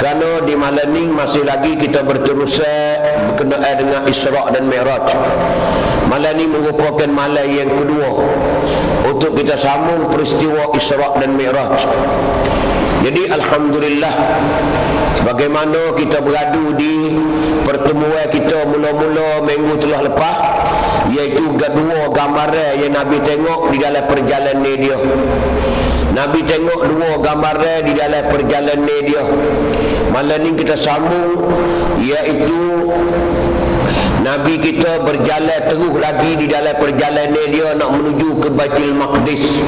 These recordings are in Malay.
Kerana di malam ni masih lagi kita berterusan berkenaan dengan Isra' dan Mi'raj. Malam ni merupakan malam yang kedua untuk kita sambung peristiwa Isra' dan Mi'raj. Jadi alhamdulillah, sebagaimana kita beradu di pertemuan kita mula-mula minggu telah lepas, iaitu dua gambaran yang Nabi tengok di dalam perjalanan dia. Nabi tengok dua gambaran di dalam perjalanan dia. Malam ni kita sambung, iaitu Nabi kita berjalan terus lagi di dalam perjalanan dia nak menuju ke Baitul Maqdis.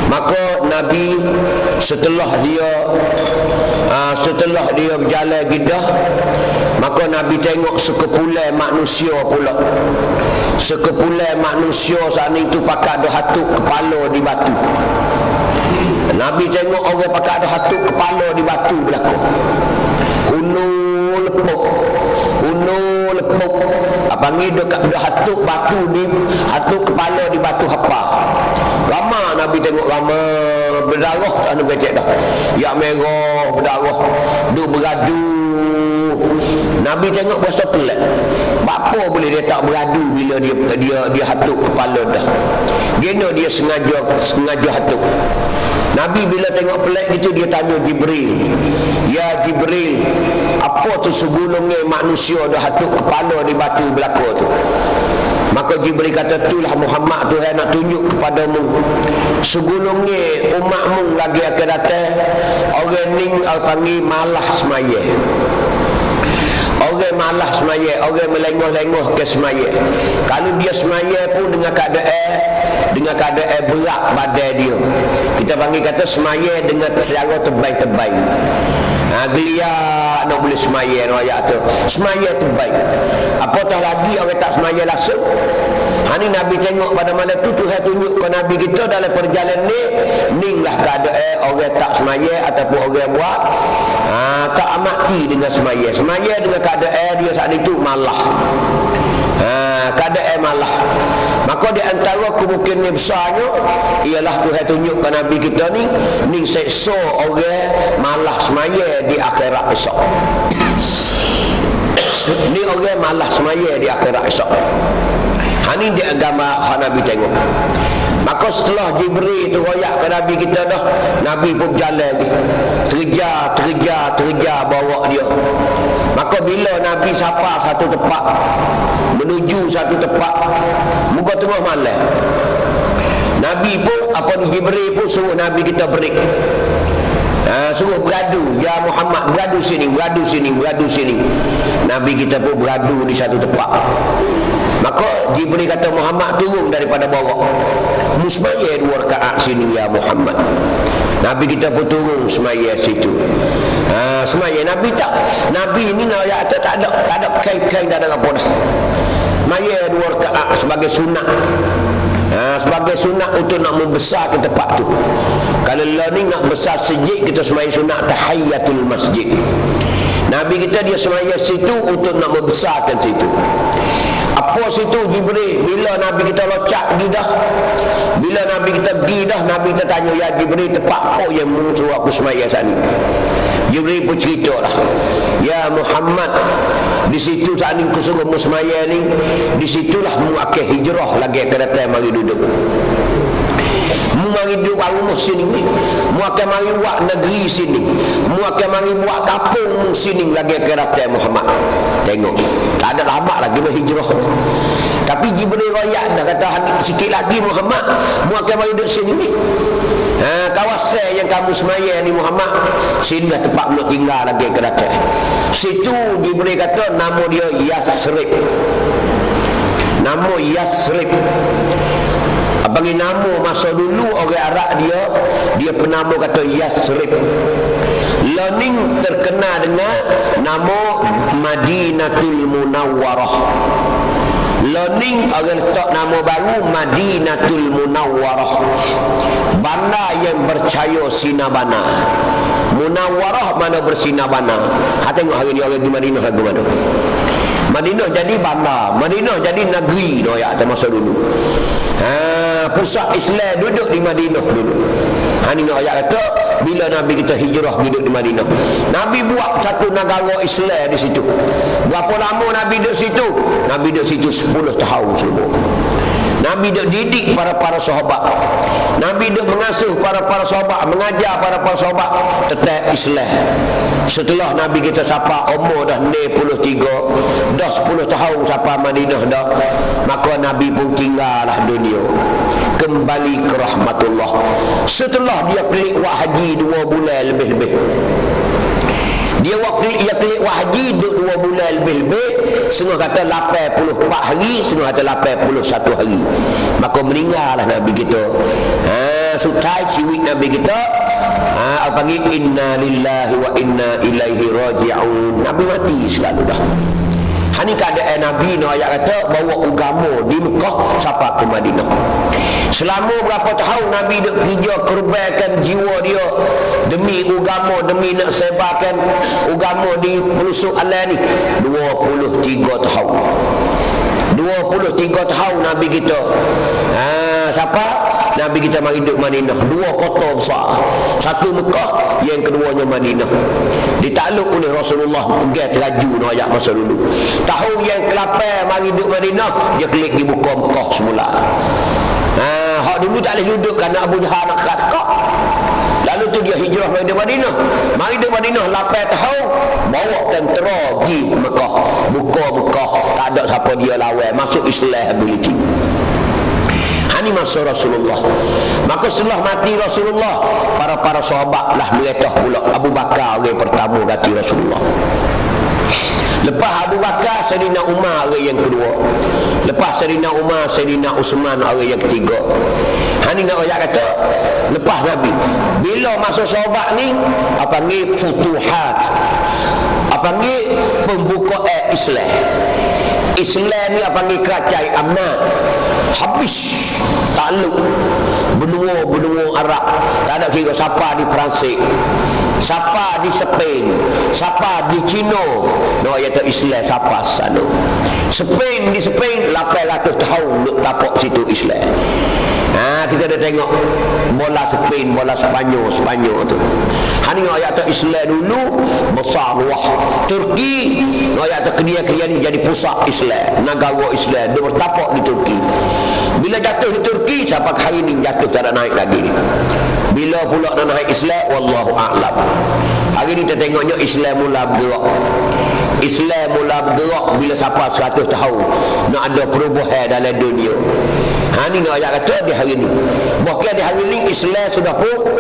Maka Nabi setelah dia berjalan gidah, maka Nabi tengok sekumpulan manusia pula. Sekumpulan manusia saat itu pakat dah hatuk kepala di batu. Nabi tengok orang pakat dah hatuk kepala di batu belakang. Hunur lepuk. Panggil dekat dah hatuk batu ni, hatuk kepala di batu hapa. Lama Nabi tengok, lama berdarah tak nak becek dah. Ya merah berdarah, duk beradu. Nabi tengok berasa pelik. Bapa boleh dia tak beradu bila dia hatuk kepala dah. Gena dia sengaja hatuk. Nabi bila tengok pelik gitu, dia tanya Jibril, "Ya Jibril, apa tu segulungnya manusia dah hatuk kepala di batu belakang tu?" Maka Jibril kata, "Itulah Muhammad, Tuhan nak tunjuk kepadamu, segulungnya umatmu lagi akan datang orang ni panggil malah semaya. Orang malah semaya, orang melengah-lengah ke semaya. Kalau dia semaya pun dengan keadaan berat badan dia. Kita panggil kata semaya dengan secara tebal-tebal. Geliat nak boleh semaya ayat tu. Semaya terbaik. Apatah lagi orang tak semaya langsung. Ni Nabi tengok pada malam tu, Tuhan tunjuk ke Nabi kita dalam perjalanan ni lah keadaan orang tak semaya ataupun orang buat tak amati dengan semaya. Semaya dengan keadaan dia saat itu malah. Keadaan malah. Maka di antara kemungkinan besarnya ialah Tuhan tunjuk ke Nabi kita ni seksa orang malah semaya di akhirat esok. Ni orang malah semaya di akhirat esok. Ni dia agama Nabi tengok. Maka setelah Jibril tu royak ke Nabi kita dah, Nabi pun berjalan lagi. Terja bawa dia. Maka bila Nabi sapa satu tempat, menuju satu tempat, muka tengah malam, Nabi pun Jibril pun suruh Nabi kita break. Suruh beradu, "Ya Muhammad, beradu sini. Nabi kita pun beradu di satu tempat. Maka Jibril kata, "Muhammad turun daripada bawah. Musmaya 2 rakaat sini ya Muhammad." Nabi kita pun turun semaya situ. Semaya Nabi ni ayat tak ada kain-kain, tak ada apa dah. Semaya 2 rakaat sebagai sunat. Sebagai sunat untuk nak membesarkan tempat tu. Kalau lah ni nak besar masjid, kita semaya sunat tahiyatul masjid. Nabi kita dia semaya situ untuk nak membesarkan situ. Apa situ Jibril? Bila Nabi kita locak pergi dah, bila Nabi kita pergi dah, Nabi kita tanya, "Ya Jibril, tempat apa yang suruh aku semaya saat ni?" Jibril pun cerita lah, "Ya Muhammad, di situ saat ni aku suruh semaya ni, di situlah mu akan hijrah lagi akan datang mari duduk. Mu mari duduk rumah sini, mu akan mari buat negeri sini, mu akan mari buat kampung sini lagi akan datang Muhammad." Tengok, tak ada lama lagi berhijrah. Tapi Jibril royak dah kata, "Sikit lagi Muhammad, mu akan mari duduk sini ni. Kawasan yang kamu semaya ni Muhammad, sini lah tempat mu tinggal lagi akan datang." Situ Jibril kata nama dia Yasrib. Nama Yasrib. Bagi nama masa dulu orang Arab dia penama kata Yasrib. Learning terkenal dengan nama Madinatul Munawwarah. Learning orang letak nama baru Madinatul Munawwarah. Bandar yang bercahaya sinabana. Munawwarah mana bersinabana. Tengok hari ni orang di Madinah lagu mana. Madinah jadi bandar, Madinah jadi negeri doyak masa dulu. Pusat Islam duduk di Madinah dulu. Ini ayat kata bila Nabi kita hijrah duduk di Madinah. Nabi buat satu negara Islam di situ. Berapa lama Nabi duduk situ? Nabi duduk situ 10 tahun semua. Nabi duk didik para sahabat. Nabi duk mengasuh para sahabat, mengajar para sahabat tetap Islam. Setelah Nabi kita sampai umur dah 63, dah 10 tahun sampai Madinah dah, maka Nabi pun tinggallah dunia, kembali ke rahmatullah. Setelah dia klik buat haji 2 bulan lebih-lebih. Dia waktu ia klik haji duduk 2 bulan lebih-lebih, setengah kata 84 hari, setengah kata 81 hari. Maka meninggallah Nabi kita. Sutai ciwik Nabi kita. Panggil inna lillahi wa inna ilaihi raji'un. Nabi mati selalu dah. Ini keadaan Nabi no ayat kata bawa agama di Mekah sampai ke Madinah. Selama berapa tahun Nabi duk kerja korbankan jiwa dia demi agama, demi nak sebarkan agama di pelosok alam ni. 23 tahun. 23 tahun Nabi kita. Siapa? Nabi kita mari duduk Madinah. 2 kota besar. Satu Mekah, yang keduanya Madinah. Ditakluk oleh Rasulullah pergi teraju no ayat masa dulu. Tahun yang ke-8 mari duduk Madinah, dia klik di buka Mekah semula. Hak dulu tak boleh duduk kerana Abu Jahal nak kata. Lalu tu dia hijrah mari duduk Madinah. Mari duduk Madinah 8 tahun, bawa tentera pergi Mekah. Buka Mekah, tak ada siapa dia lawan, masuk Islam ability. Ini masa Rasulullah. Maka setelah mati Rasulullah, para sahabat lah mereka pula. Abu Bakar orang pertama ganti Rasulullah. Lepas Abu Bakar, Sayyidina Umar orang yang kedua. Lepas Sayyidina Umar, Sayyidina Uthman orang yang ketiga. Ini nak ayat kata lepas Nabi. Bila masa sahabat ni apa panggil futuhat, apa panggil pembukaan Islam. Islam ni apa panggil kerajaan amat habis takluk benua Arab. Tak ada kira siapa di Perancis, siapa di Spain, siapa di Cina. No ayat Islam siapa sana. Spain di Spain 800 tahun duk tapak situ Islam. Kita dah tengok bola Spain, bola Spanyol tu. Hani ayat Islam dulu besar luah. Turki ayat kedia-kedia ni jadi pusat Islam, negara Islam. Dia bertapak di Turki. Bila jatuh di Turki, sampai hari ni jatuh tak ada naik lagi ni. Bila pula nak naik Islam, wallahu a'lam. Hari ni kita tengoknya Islam mula bergerak. Islam mula bergerak bila sampai 100 tahun nak ada perubahan dalam dunia. Ini nak ayat kata di hari ni. Bahkan di hari ni Islam sudah pun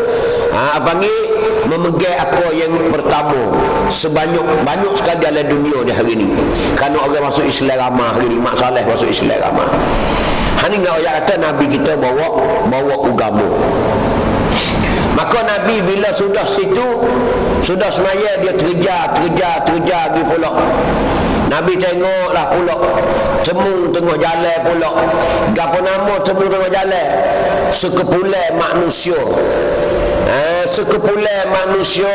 panggil memegang apa yang pertama banyak sekali dalam dunia di hari ni. Kerana orang masuk Islam ramah hari ni, Mak Saleh masuk Islam ramah. Ini nak ayat kata Nabi kita bawa agama. Maka Nabi bila sudah situ, sudah semaya dia terjar pergi pula. Nabi tengoklah pula cemung tengah jalan pula. Gapo nama cemung tengah jalan? Sekumpulan manusia. Sekumpulan manusia.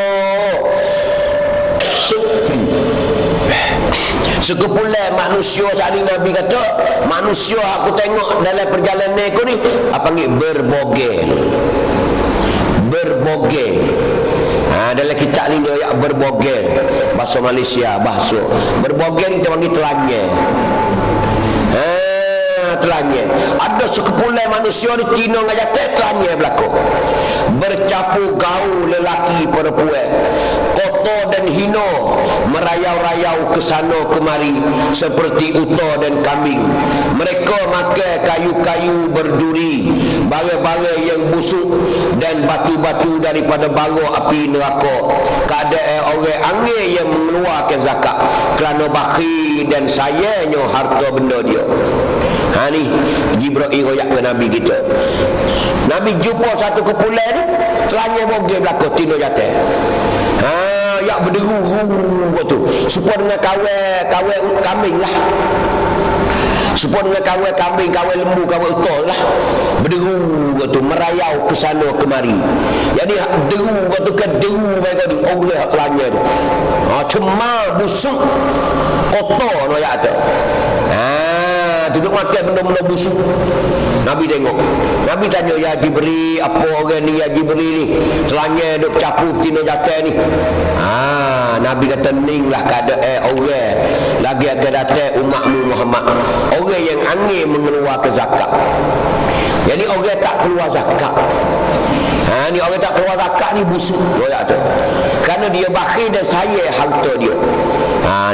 Sekumpulan manusia tadi Nabi kata, manusia aku tengok dalam perjalanan aku ni apa panggil berbogel. Dalam kitab ni dia ayat berbogel. Bahasa Malaysia, bahasa berbogel kita panggil telanya. Telanya. Ada sekumpulan manusia ni Cina dengan jatuh telanya berlaku. Bercampur gaul lelaki perempuan, kotor dan hina, merayau-rayau ke sana kemari seperti unta dan kambing. Mereka makan kayu-kayu berduri, bara-bara yang busuk dan batu-batu daripada bara api neraka. Keadaan orang angin yang mengeluarkan zakat kerana bakhil dan sayangnya harta benda dia. Ni Jibril royak ke Nabi kita. Nabi jumpa satu kumpulan ni, telanya bogel belakang tino jatuh. Yak berderu tu supaya dengan kawan kambing lah. supaya dengan kawal kambing, kawal lembu, kawal utol lah, berderu tu merayau ke sana kemari. Jadi deru tu kan deru mereka ni oleh kelanya tu. Cemar busuk kotor no ya tu. Duduk makan benda-benda busuk. Nabi tengok. Nabi tanya, ya Jibril, apa orang ni ya Jibril ni? Celanya duk capu betina jatuh ni. Nabi kata, ninglah keadaan orang lagi akan datang umatmu Muhammad. Orang yang angin mengeluarkan zakat. Jadi orang tak keluar zakat. Ni orang tak keluar zakat ni busuk royak tu. Kerana dia bakhil dan sayang harta dia.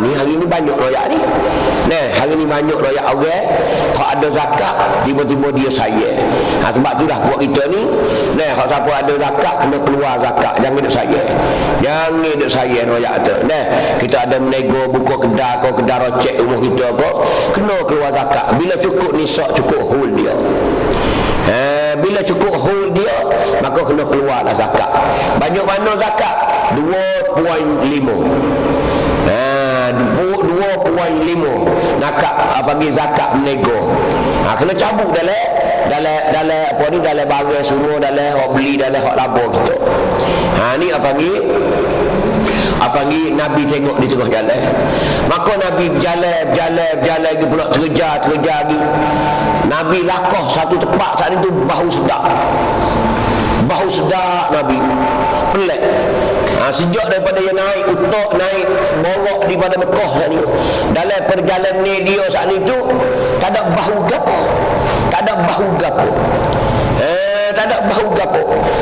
Ni hari ni banyak royak ni. Hari ni banyak royak orang kalau ada zakat tiba-tiba dia sayang. Sebab itulah buat kita ni, kalau siapa ada zakat kena keluar zakat, jangan duk sayang. Jangan duk sayang royak tu. Kita ada menego buka kedai kau, kedai rocek rumah kita kau, kena keluar zakat. Bila cukup nisak, cukup hul dia. Bila cukup hul dia, maka kena keluarlah zakat. Banyak mana zakat? 2.5. 2.5 nakak bagi zakat menego. Kena cabut dalam apa ni, dalam barang semua, dalam hak beli, dalam hak labur kita. Ni apa panggil Nabi tengok di tengah jalan. Maka Nabi berjalan lagi pula, terkejar lagi. Nabi lakoh satu tempat saat itu bau sedap Nabi. Pelik. Sejak daripada dia naik utok, naik borok di pada Mekah saat ini, dalam perjalanan dia saat itu tak ada bau gapo. Tak ada bau gapo.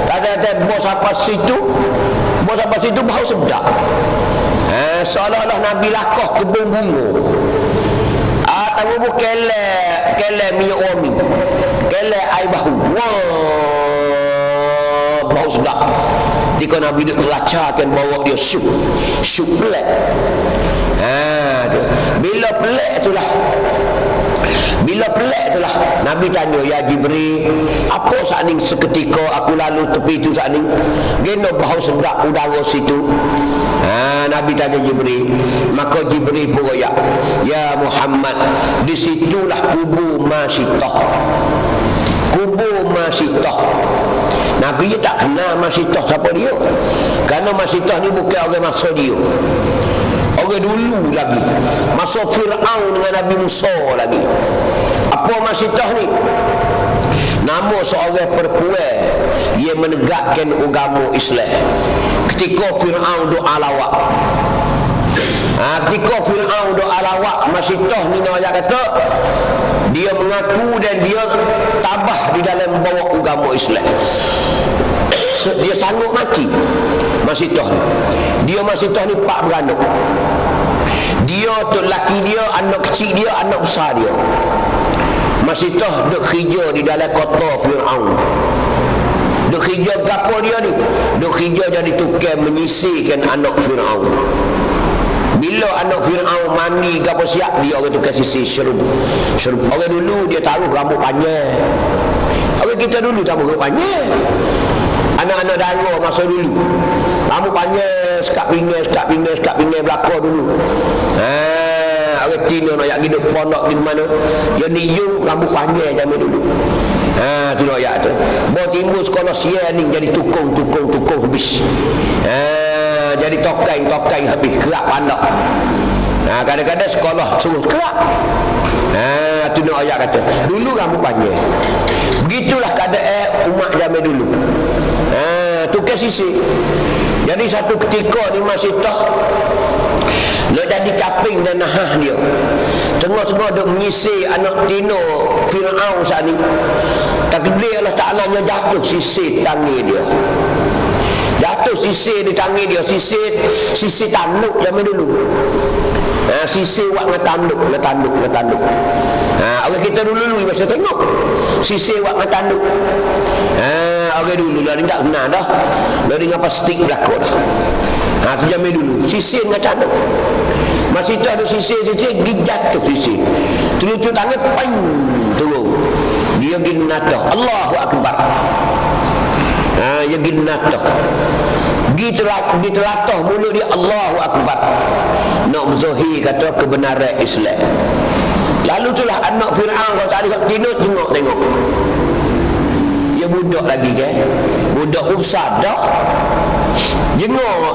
Tak ada bos apa situ bau sedap. Seolah-olah Nabi lakoh kebun bunga. Tahu bu kele minyak wangi, kele air bahu. Bau sedap. Jika Nabi telacakan bawa dia syuk pelik. Bila pelik itulah Nabi tanya, ya Jibril, apa saat ni seketika aku lalu tepi itu saat ni geno bau sedap udara situ. Nabi tanya Jibril, maka Jibril pun royak, ya Muhammad, disitulah kubur Masyitah. Nabi tak kenal Masyitah siapa dia. Kerana Masyitah ni bukan orang masa dia, orang dulu lagi, masa Fir'aun dengan Nabi Musa lagi. Apa Masyitah ni? Nama seorang perempuan yang menegakkan agama Islam ketika Fir'aun doa lawak. Ketika Fir'aun doa lawak, Masyitah ni nak kata dia mengaku dan dia tabah di dalam bawa agama Islam. Dia sanggup mati Masyitah ni. Masyitah ni 4 beranak. Dia tu laki dia, anak kecil dia, anak besar dia. Masyitah duk kerja di dalam kota Fir'aun. Duk kerja gapo dia ni? Duk kerja jadi tukang menyisirkan anak Fir'aun. Bila anak Fir'aun mandi gapo siap, dia orang tukang sisir syurub. Orang dulu dia taruh rambut panjang. Orang kita dulu taruh rambut panjang. Anak-anak dara masa dulu rambut panjang, sekat pinggir belakang dulu. Orang Tino nak hidup pondok di mana, dia niung rambut panjang zaman dulu. Tu nak tu. Bawa timbul sekolah siang ni jadi tukung habis. Jadi tokai habis, kerak pandang. Kadang-kadang sekolah suruh kerak. Tu nak kata dulu rambut panjang. Begitulah keadaan umat zaman dulu. Tukar sisi. Jadi satu ketika ni Masyitah nak jadi caping dan nahah dia, tengah-tengah duk menyisir anak tino Fir'aun saat ni. Takdir Allah Ta'ala nya jatuh sisir tangi dia. Jatuh sisir di tangi dia, sisir tanduk zaman dulu. Sisir wak ngetanduk. Orang kita dulu biasa tengok sisir wak ngetanduk. Orang dulu dah tak kenal dah. Dah dengan plastik belakang dah. Tu zaman dulu sisir ngetanduk. Masih tu ada sisir jatuh sisir. Telucuk tangan pang turun. Dia ginatah. Allahu Akbar. Ya ginatah. Gitelatah mulut dia, Allahu Akbar. Nak berzohir kata kebenaran Islam. Lalu itulah anak Fir'aun kalau tak ada kat tinut tengok. Dia budak lagi kan. Budak pun besar dah.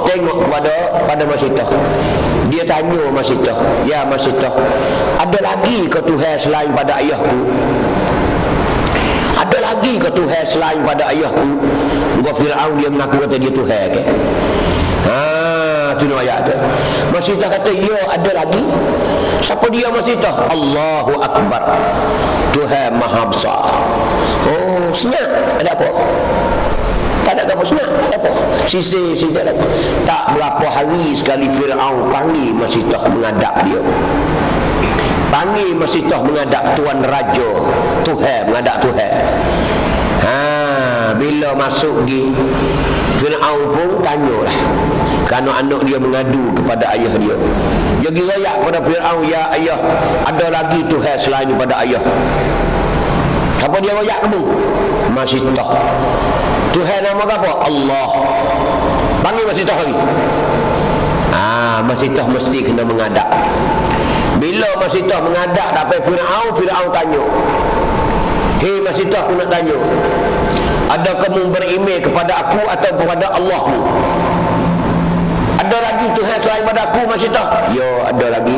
Tengok pada Masitah. Dia tanya Masitah, "Ya Masitah, ada lagi ke Tuhan selain pada ayahku? Ada lagi ke Tuhan selain pada ayahku?" Muka Fir'aun dia mengaku kata dia Tuhan kan. Tu ayat tu. Masitah kata, "Ya, ada lagi." Siapa dia Masitah? Allahu Akbar. Tuhan Maha Besar. Oh, senyap. Ada apa? Tak ada apa senyap. Tak ada apa. Sisi ada apa. Tak berapa hari sekali Fir'aun panggil Masitah menghadap dia. Panggil Masitah menghadap Tuan Raja. Tuhan, menghadap Tuhan. Bila masuk pergi, Fir'aun pun tanyalah. Kerana anak dia mengadu kepada ayah dia. Dia pergi rayak kepada Fir'aun, "Ya ayah, ada lagi Tuhan selain daripada ayah." Siapa dia rayak kamu? Masitah. Tuhan nama apa? Allah. Panggil Masitah lagi. Masitah mesti kena menghadap. Bila Masitah menghadap dapat Fir'aun tanya, "Hei Masitah, aku nak tanya, ada kamu beriman kepada aku atau kepada Allahmu? Ada lagi Tuhan selain pada aku Masitah?" "Ya, ada lagi."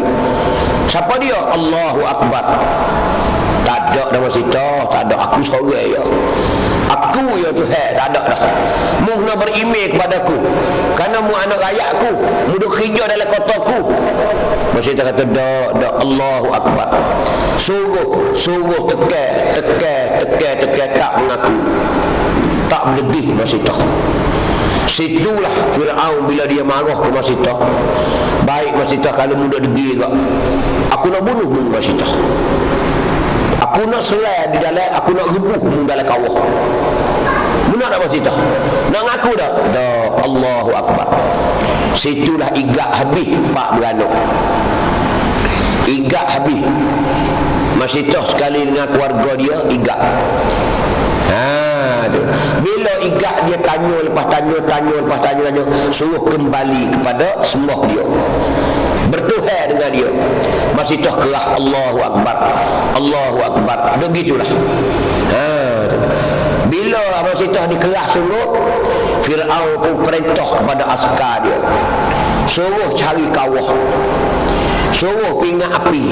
"Siapa dia?" "Allahu Akbar." "Tak ada dah Masitah, tak ada, aku seorang ya. Aku ya Tuhan, tak ada dah. Mu kena beriman kepada aku. Kerana mu anak rakyatku, mu duk kerja dalam kotaku." Masitah kata, "Dak, Allahu Akbar." Suruh tekan tak mengaku. Tak berlebih Masitah. Situlah Fir'aun bila dia marah ke Masitah. "Baik Masitah, kalau muda degil kak, aku nak bunuh mu Masitah. Aku nak selai di dalam, aku nak rebuh mu dalam kawah. Mu nak tak Masitah? Nak ngaku tak?" "Dak, Allahu Akbar." Situlah igak habis pak beranak. Igak habis. Masitah sekali dengan keluarga dia igak. Bila igak dia tanya lepas tanya, suruh kembali kepada sembah dia, bertuhan dengan dia. Masitah kerah, Allahu Akbar, Allahu Akbar. Begitulah. Bila Masitah dikerah sungguh, Fir'aun pun perintah kepada askar dia, suruh cari kawah, suruh pingat api,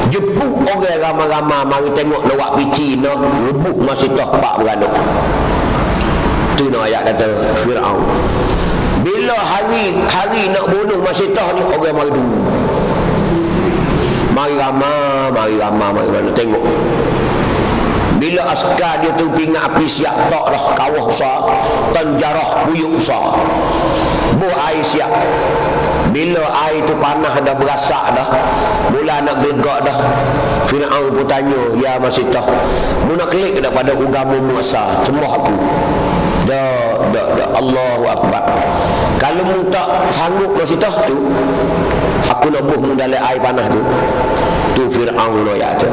jebuk orang ramai-ramai mari tengok lawak pici nak rebuk Masitah pak beranak. Tu nak ayat kata Fir'aun. Bila hari nak bunuh Masitah ni, orang mari dulu. Mari ramai tengok. Bila askar dia tu pingat api siap tak dah kawah besar, tanjarah buyuk besar. Buh air siap. Bila air tu panas dah, berasak dah, mula nak gelegak dah, Fir'aun pun tanya, "Ya Masitah, mu nak kelik tak pada agama mu asal? Cemah aku." Dak, Allahu Akbar. Kalau mu tak sanggup Masitah tu, aku nak buh mu dalam air panas tu. Tu Fir'aun ayat tu.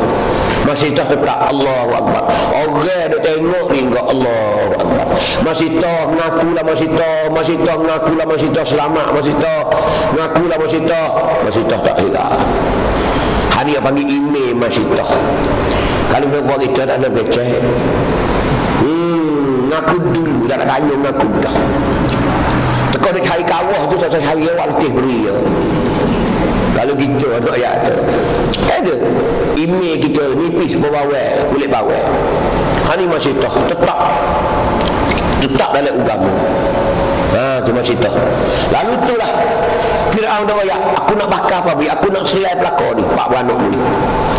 Masitah tetap Allahu Akbar. Orang dia tengok ni enggak, Allahu Akbar. Masitah mengakulah Masitah mengakulah Masitah selamat, mengakulah Masitah tak hilang. Hari yang panggil email Masitah. Kalau dia buat kita tak ada becek. Ngaku dulu, tak nak tanya ngaku dah. Teka dia cari kawah tu, saya cari awak letih beri ya. Kalau kita nak ayat tu, tak ada. Email kita nipis bawah, kulit bawah. Hari Masitah tetap dalam agama. Tu Masitah. Lalu itulah Fir'aun dah ayat, "Aku nak bakar apa? Aku nak selai pelakor ni, pak beranak ni."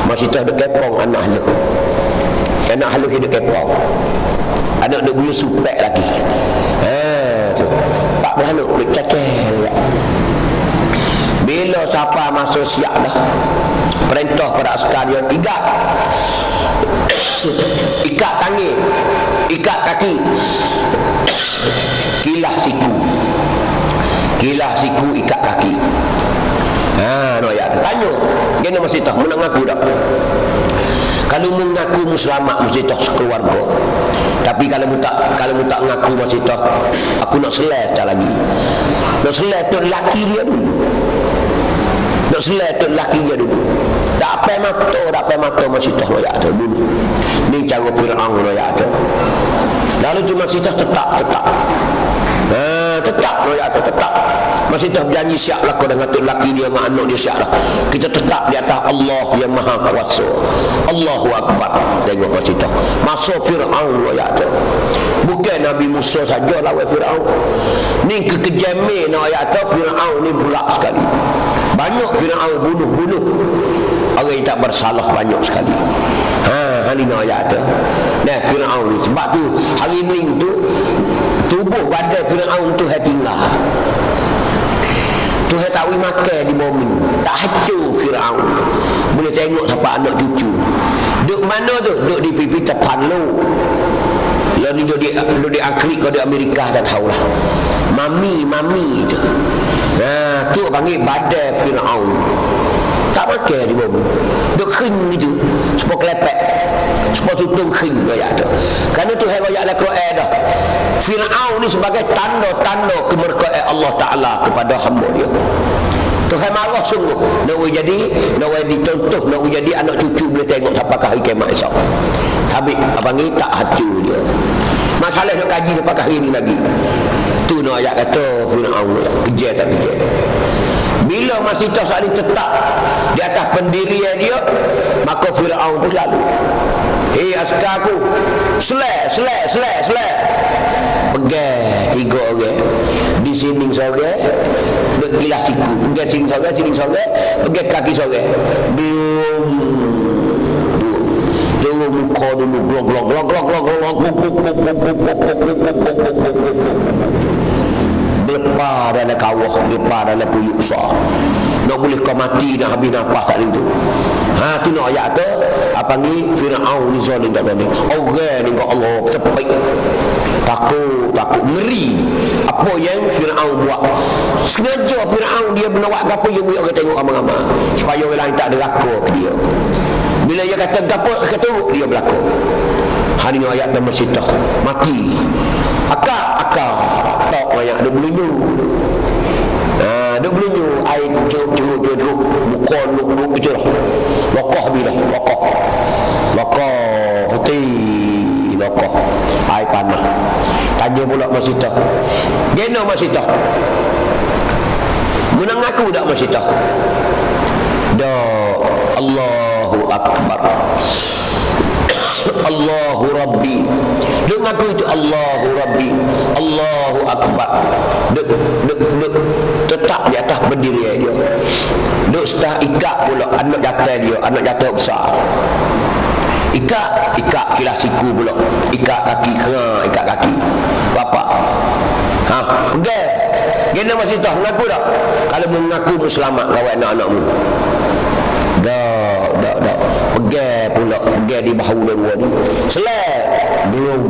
Masitah dek kepong anak halus. Anak halus dia dek kepong. Anak dia bulu supek lagi. Tu. Pak beranak dek cacel. Bila siapa masuk siap dah, perintah pada askar dia, ikat tangan, ikat kaki, kilah siku, ikat kaki. No ayat tanya, "Gimana Masitah, mu nak ngaku tak?" Kalau mu ngaku mu selamat Masitah sekeluarga. Tapi kalau mu tak ngaku Masitah, aku nak selai sekali lagi. Nak selai tu lelaki dia dulu. dapat mata masih tak royak tu dulu. Ni cara Fir'aun royak tu. Lalu tu masih tak tetap royak tu tetap. Masih tak berjanji siap lah kau dengan tu laki dia sama anak dia siap lah. Kita tetap di atas Allah yang maha kuasa. Allahu Akbar. Tengok masih tak. Masuk Fir'aun royak tu. Bukan Nabi Musa saja lawan Fir'aun. Ni kekejaman ayat tu Fir'aun ni berat sekali. Banyak Fir'aun bunuh orang yang tak bersalah banyak sekali. Hari ni ayat tu. Nah Fir'aun ni sebab tu hari ni tu tubuh badan Fir'aun tu tinggal. Tuhan tak boleh makan di bumi. Tak hancur Fir'aun. Boleh tengok sampai anak cucu. Duk mana tu? Duk di pipi tepan lu. Lalu duk di Angkrik ke di Amerika dah tahulah. Mami tu. Tu panggil badan Fir'aun. Tak makan di bumi. Duk kering gitu. Supaya kelepek. Supaya tutung kering kayak tu. Kerana tu saya ayat Al-Quran dah. Fir'aun ni sebagai tanda-tanda kemerkaan Allah Ta'ala kepada hamba dia. Tuhan marah sungguh. Nak ditontoh, nak jadi anak cucu boleh tengok sampai hari kiamat esok. Habis abang ni tak hati dia. Masalah nak kaji sampai hari ni lagi. Tu nak ayat kata Fir'aun kerja tak kerja. Bila masih tak saat ini tetap di atas pendirian dia, maka Fir'aun tu selalu askar aku selek pegang 3 orang di sini seorang duk gilas siku, pegang sini seorang pegang kaki seorang dulu muka dulu glok lepas dalam kawah, lepas dalam puyuk besar. Nak boleh kau mati dah habis nafas tak itu. Tu nak ayat tu apa ni Fir'aun ni zalim tak zalim. Orang ni kau Allah cepat. Takut ngeri apa yang Fir'aun buat. Sengaja Fir'aun dia menawak apa yang orang tengok ramai-ramai supaya orang lain tak ada raka ke dia. Bila dia kata apa kata dia berlaku. Hari ni ayat dah masih tak mati. Akak tak banyak dia belunyu. Dia belunyu air curuk muka luk kecil lah. Lokoh bila lokoh air panah. Tanya pula masih tak. Gena masih tak. Menang aku tak masih tak. Dah Allahu Akbar. Allahu Rabbi. Dia ngaku itu Allahu Rabbi, Allahu Akbar. Duk tetap di atas berdiri dia. Duk setah ikat pula anak jatuh besar. Ikat kilas siku pula. Ikat kaki bapak. Pegang. Gena masih tahu ngaku tak? Kalau mengaku mu selamat kawan anak-anakmu. Dah. Pegang di bahu dua ni. Selek. Belum.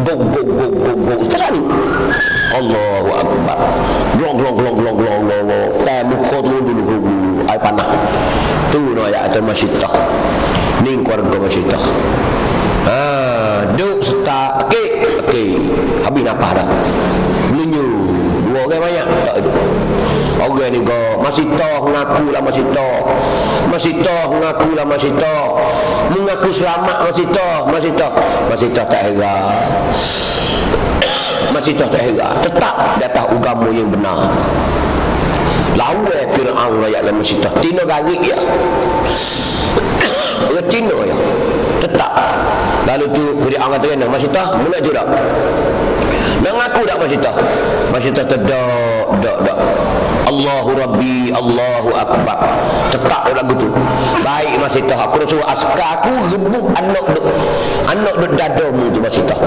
Gog. Pasal ni. Allahu Akbar. Glong. Muka dulu. Air panah. Tu no ayat tu masih tak. Ni keluarga masih tak. Duk start. Okey. Habis napah dah. Melunyu. 2 orang banyak tak itu. Orang ni kau masih tahu mengaku lah masih tahu mengaku selamat masih tahu tak heran. Tetap di atas agama yang benar. Lawan Fir'aun rakyat dalam masih tahu. Tino garik ya. Orang Tino ya. Tetap. Lalu tu Fir'aun kata kena masih tahu mana je tak. Nak ngaku tak masih tahu tak. Allahu Rabbi, Allahu Akbar. Tetap lagu tu. Baik masih tahu. Aku suruh askar aku rebuk anak duk dadamu tu masih tahu.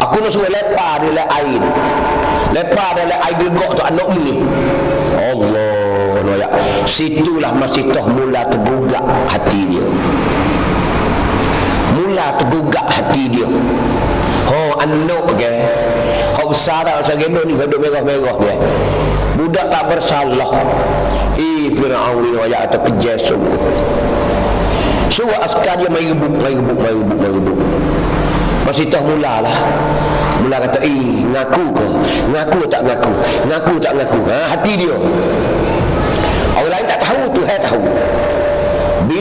Aku nak suruh lepas dalam air. Lepas dalam air gegok tu anak ni. Allah noya. Situlah masih tahu mula tergugak hati dia. Anak ke. Kau besar tak macam geno ni duduk merah-merah dia. Budak tak bersalah. Fir'aun ni ayat atau kejas sungguh. Suruh askar dia mai rebut. Masih tahu mula kata ngaku ke? Ngaku tak ngaku? Hati dia. Orang lain tak tahu, Tuhan tahu.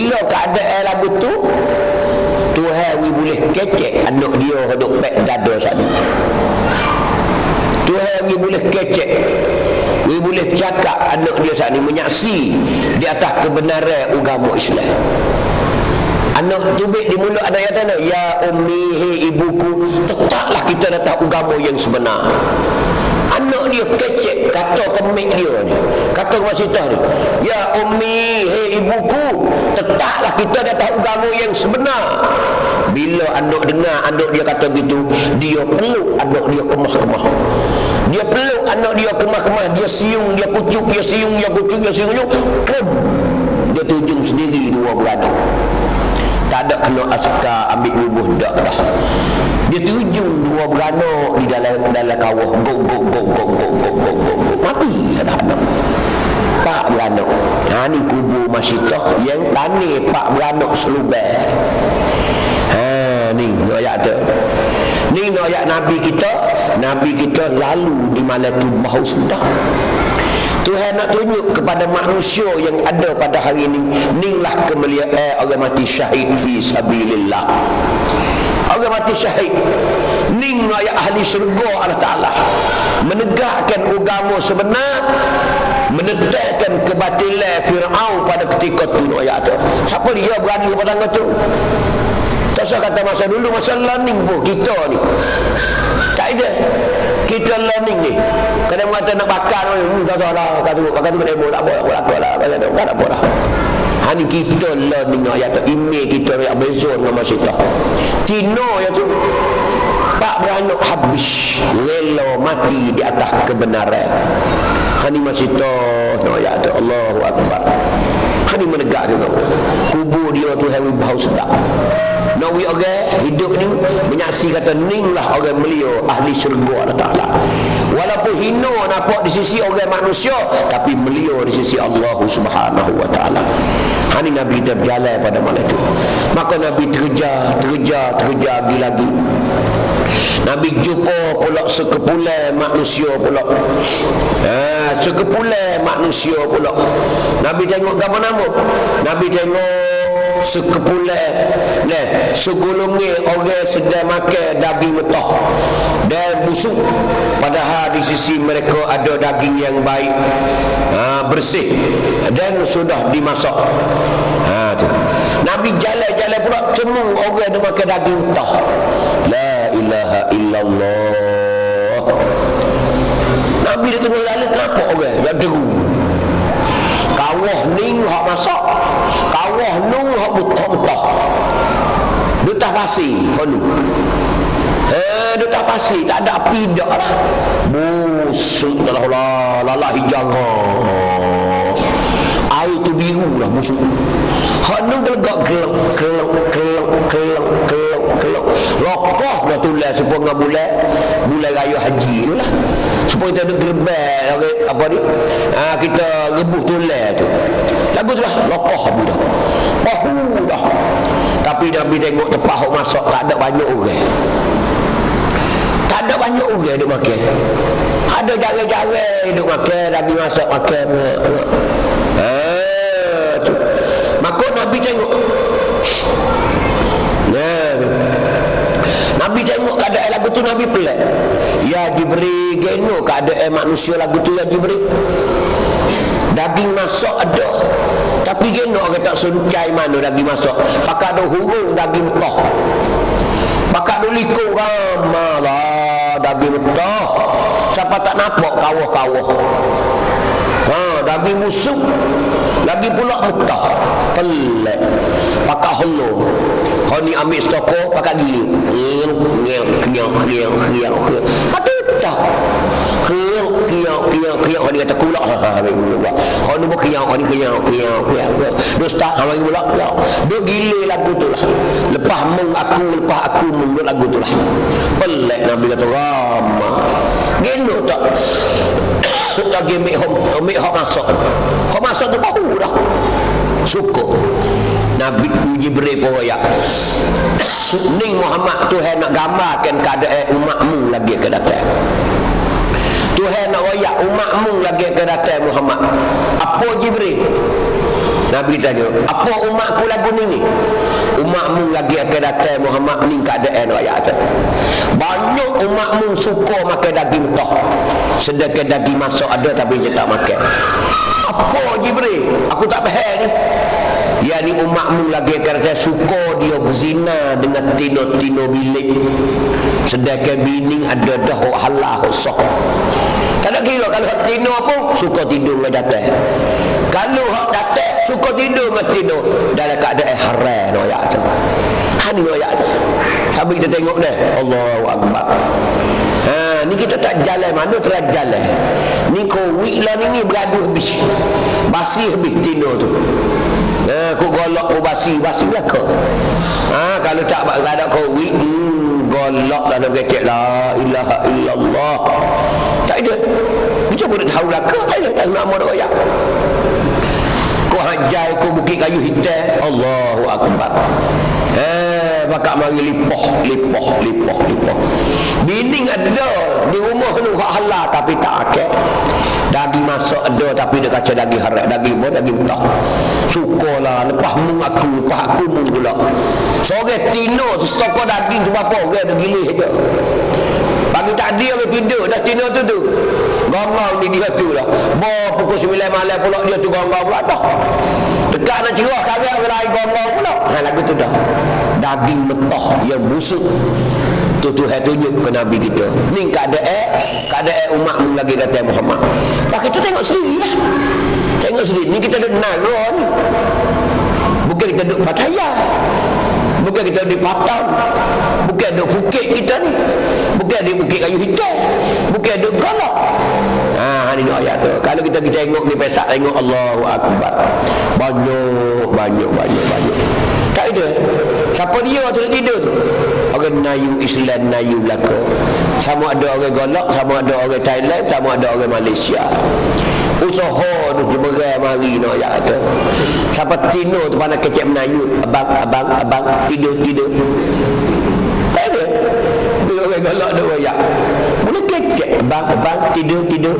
Bila keadaan lagu tu Tuhan boleh kecek anak dia hidup baik dada sana. Tuhan boleh kecek, boleh cakap anak dia saat ni menyaksi di atas kebenaran agama Islam. Anak tubik di mulut anak yang tanya, ya ummi, hei ibuku, tetaplah kita datang agama yang sebenar. Anak dia kecek, kata kemik dia ni, kata wasitah ni, ya ummi, hei ibuku, tetaplah kita datang agama yang sebenar. Bila anak dengar anak dia kata gitu, dia peluk anak dia kemah-kemah. Dia peluk anak dia kemah-kemah, dia siung, dia kucuk, dia siung, dia kucuk, dia siung, dia tujung sendiri dua beranak. Tak ada kena askar ambil rubuh dak dah. Dia tujung dua beranak di dalam kawah, go mati dah anak. Pak beranak. Ha ni kubur Masyitah yang tanah pak beranak selubang. Ha ni ayat tu. Ni ayat Nabi kita lalu di malam tu bahu sudah. Tuhan nak tunjuk kepada manusia yang ada pada hari ini, inilah kemuliaan orang mati syahid fi sabilillah. Orang mati syahid ni ayat ahli syurga Allah Ta'ala menegakkan agama sebenar, menedahkan kebatilan Fir'aun pada ketika tu. Ayat tu siapa dia berani pada tangga tu? Tak usah kata masa dulu, masa learning pun kita ni tak ada. Kita learning ni kadang kata nak bakar tak tahu lah, kata tu kena tak apa lah. Hani kita learning ayat tu, email kita yang beza dengan Masyitah Tino yang tu pak beranak habis rela mati di atas kebenaran. Hani Masyitah ayat tu, Allahu Akbar. Hani menegak dia kubur dia tu hari bau sedap. Nawi orang hidup ni menyaksi kata ninglah orang mulia ahli syurga Allah Ta'ala. Walaupun hina nampak di sisi orang manusia, tapi mulia di sisi Allah Subhanahu Wa Ta'ala. Hani Nabi kita berjalan pada malam itu. Maka Nabi terkejar lagi. Nabi jumpa pula sekepulan manusia pula. Sekepulan manusia pula. Nabi tengok gambar nama. Nabi tengok sekepulan segolongan orang sedang makan daging mentah dan busuk, padahal di sisi mereka ada daging yang baik, bersih dan sudah dimasak. Tu Nabi jalan-jalan pula temu orang yang makan daging mentah. La ilaha illallah. Nabi dia tengok jalan, kenapa orang yang deru kawah ning hak masak, kawah nung hak mentah-mentah. Dutah pasir kono. Dutah pasir tak ada api dak lah. Busuk lah lalah hijau. Air tu biru lah busuk. Hak nung gelegak kelok. Lokoh dah tulis supaya bulan raya haji tu lah. Supaya kita duduk gerbang apa ni? Kita rebuh tulis tu. Lagu tu lah lokoh abu dah. Bahu dah. Tapi Nabi tengok tempat hok masak tak ada banyak orang. Tak ada banyak orang duk makan. Ada jarang-jarang duk makan, lagi masak makan. Tu. Maka Nabi tengok. Nabi tengok keadaan lagu tu, Nabi pelik. Ya Jibril, geno keadaan manusia lagu tu ya Jibril. Daging masak ada, tapi geno orang tak suncai mana daging masak. Pakai ada hurung daging mentah. Pakai ada likung ramalah daging mentah. Siapa tak nampak kawah-kawah. Daging busuk lagi pula mentah. Pelik. Pakai holong. Kau ni ambil stoko pakai gili. Kenyang. Mati tak. Kenyang. Kau ni kata kulak. Kau ni buat kenyang. Dia start lagi pula. Dia gila lagu tu lah. Lepas aku mung lagu tu lah. Pelik Nabi kata ramah. Gino tak. Lagi ambil hak masak. Hak masak tu bahu dah. Syukur Nabi Jibril pun royak ni Muhammad, Tuhan nak gambarkan keadaan umatmu lagi ke datang. Tuhan nak royak umatmu lagi ke datang Muhammad. Apa Jibril? Nabi tanya, apa umatku lagu ni? Umatmu lagi akan datang Muhammad ni keadaan ayat tu. Banyak umatmu suka makan daging toh. Sedangkan daging masak ada tapi dia tak makan. Apa Jibril? Aku tak faham ni. Ya ni umatmu lagi akan datang suka dia berzina dengan tino-tino bilik. Sedangkan bini ada dah halal sah. Tak nak kira kalau hak tino pun suka tidur dengan datang. Kalau hak datang suka tidur dengan tino dalam keadaan haram ayat tu. Hani ayat tu. Sampai kita tengok dah. Allahu Akbar. Ni kita tak jalan mana telah jalan. Ni Covid lah ni beradu habis. Basi habis tino tu. Aku golok pun basi belaka. Kalau tak ada Covid, golok lah nak kecek la ilaha illallah. Tak ada. Macam mana tahu belaka? Tak ada. Tak nama dah ayat. Kau hajai kau bukit kayu hitam. Allahu Akbar. Bakak mari lipoh. Bini ada di rumah ni hak halal tapi tak akal. Daging masak ada tapi dia kacau daging haram, daging apa daging mentah. Sukalah lepas aku mung pula. Seorang tino tu stokor daging tu berapa orang dah gilih je. Pagi tak dia orang tidur dah tino tu. Gongong ni dia tu lah. Pukul 9 malam pula dia tu gongong pula dah. Dekat nak cerah kagak orang lain gongong pula. Lagu tu dah. Daging mentah yang busuk. Tu Tuhan tunjuk ke Nabi kita. Ni keadaan umatmu lagi datang Muhammad. Pak kita tengok sendiri lah. Tengok sendiri. Ni kita duduk Nagara ni. Bukan kita duduk Pattaya. Bukan kita duduk Patang. Bukan duduk Phuket kita ni. Bukan di Bukit Kayu Hitam. Bukan duduk Golok. Ni ayat tu. Kalau kita tengok di Pesak, tengok Allahu Akbar. Banyak. Tak ada. Siapa dia tu nak tidur? Orang Melayu Islam, Melayu belaka. Sama ada orang Golok, sama ada orang Thailand, sama ada orang Malaysia. Usaha tu jemerai mari nak ayat tu. Siapa tino tu pandai kecek Melayu, abang tidur. Tak ada. Dia orang Golok dia ayat. Boleh kecek abang tidur.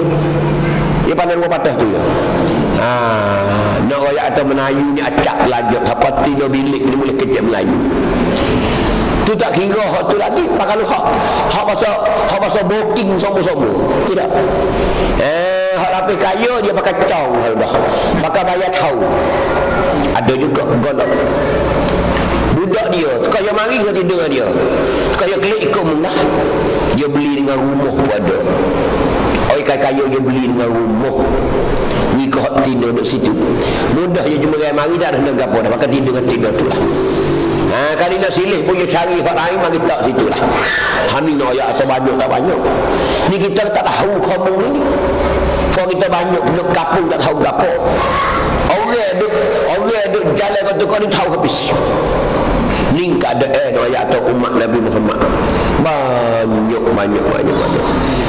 Dia pandai rumah patah tu ya. Nak ayat atau Melayu ni acak lajak. Siapa tino bilik ni boleh kecek Melayu. Tu tak kira hak tu lagi. Kalau hak pasal booking sombong-sombong. Tidak. Hak lapis kaya dia pakai cong dah. Pakai bayar tahu. Ada juga golok. Budak dia, kaya mari dia tidur dengan dia. Kaya kelik ikut munah. Dia beli dengan rumah pun ada. Orang kaya dia beli dengan rumah. Ni kau hak tidur duduk situ. Mudah je cuma mari tak ada nak apa dah. Pakai tidur dengan tidur tu lah. Kali nak silih pun dia cari hak lain mari tak situ lah. Hani nak ayat atau banyak tak banyak. Ni kita tak tahu kamu ni. Kalau kita banyak duduk kapung tak tahu apa. Orang duduk jalan kata kau ni tahu habis. Ni keadaan ayat atau umat Nabi Muhammad. Banyak.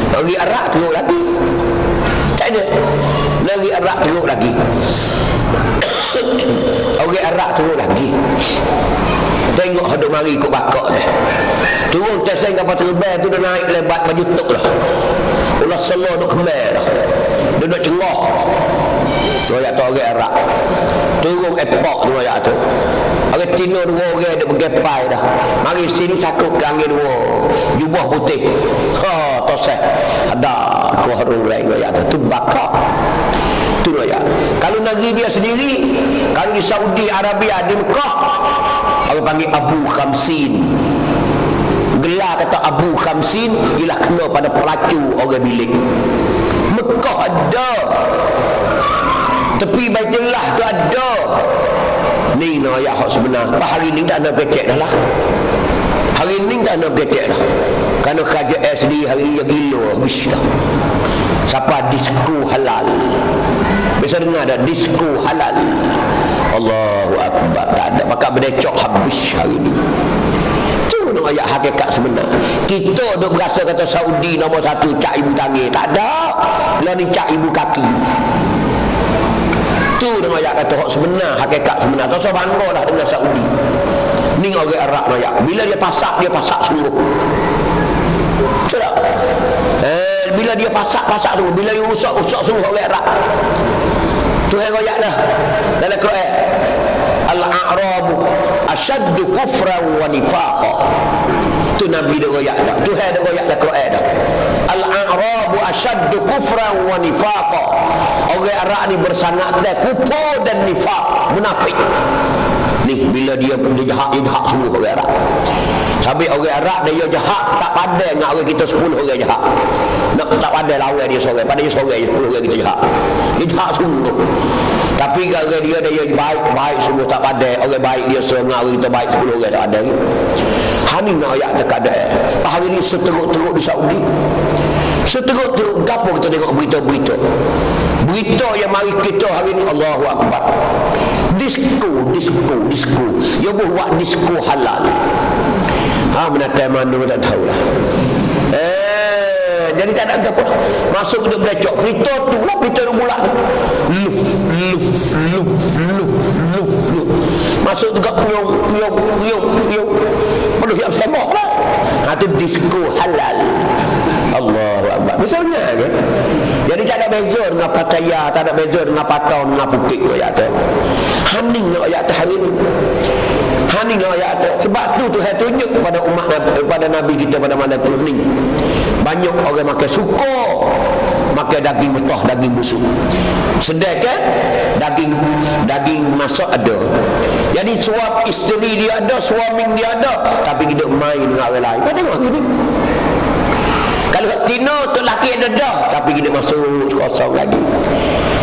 Lagi arak teruk lagi. Tak ada. Lagi arak teruk lagi. Orang arak teruk lagi. Tengok hadap mari ikut bakak dia. Turun teseng kapal terbang tu dah naik lebat baju tuk lah. Ulah selah duk kemar dah. Dia nak cengah. Royak tu orang Arab. Turun epok tu royak tu. Orang tino dua orang duk bergepai dah. Mari sini sakut ke angin dua. Jubah putih. Tosek. Ada ku harung lain royak tu. Tu bakak. Tu royak. Kalau negeri dia sendiri, kalau di Saudi Arabia di Mekah, orang panggil Abu Khamsin. Gelar kata Abu Khamsin ialah kena pada pelacu orang bilik. Mekah ada, tepi Baitullah tu ada. Ni no ayat hak sebenar. Hari ni tak ada kecek dah lah. Hari ni tak ada kecek dah. Kerana kerajaan sendiri hari ni gila habis dah. Siapa disko halal? Biasa dengar ada disko halal. Allahu Akbar. Tak ada. Maka berdecok habis hari ni. Itu nak ayat hakikat sebenar. Kita duk berasa kata Saudi nombor satu cak ibu tangi. Tak ada. Lah ni cak ibu kaki. Itu nak ayat kata hak sebenar, hakikat sebenar. Tak usah bangga lah dengan Saudi. Ni orang Arab nak ayat. Bila dia pasak seluruh. Sudah. Bila dia pasak semua. Bila dia usak semua orang Arab. Tu yang ayat dah. dalam Quran, al-a'rabu asyaddu kufran wa nifaqa. Tu Nabi dah royak dah, Tuhan dah royak dalam Quran dah. Al-a'rabu asyaddu kufran wa nifaqa. Orang Arab ni bersangat dah kufur dan nifaq, munafik. Ni bila dia jahat semua orang Arab. Sampai orang Arab dia jahat tak pandai dengan orang kita 10 orang jahat. Nak tak pandai lawan dia seorang, pada dia seorang 10 orang kita jahat. Dia jahat sungguh. Tapi kalau dia baik semua tak pandai. Orang baik dia seorang, orang kita baik 10 orang tak ada. Hani nak ayat terkadang. Hari ni seteruk-teruk di Saudi. Seteruk-teruk gapo kita tengok berita-berita. Berita yang mari kita hari ni, Allahu Akbar. Disko. Dia buat disko halal. Menatai mana tak tahulah. Jadi tak nak apa. Masuk dia belecok. Berita tu lah, berita tu pula tu. Luf. Masuk tu yung. Perlu yang sembok lah. Itu disko halal. Allahu Akbar. Misalnya ke? Jadi tak ada beza dengan Pattaya, tak ada beza dengan Patong, dengan Phuket ayat tu. Haning nak ayat tu hari ni. Haning nak ayat tu. Sebab tu Tuhan tunjuk kepada umat kepada Nabi kita pada malam tu ni. Banyak orang makan suka, makan daging mentah, daging busuk. Sedangkan daging masak ada. Jadi suami isteri dia ada, suami dia ada, tapi dia main dengan orang lain. Kau tengok hari ni. Kalau tino tu laki ada dah, tapi kita masuk kosong lagi.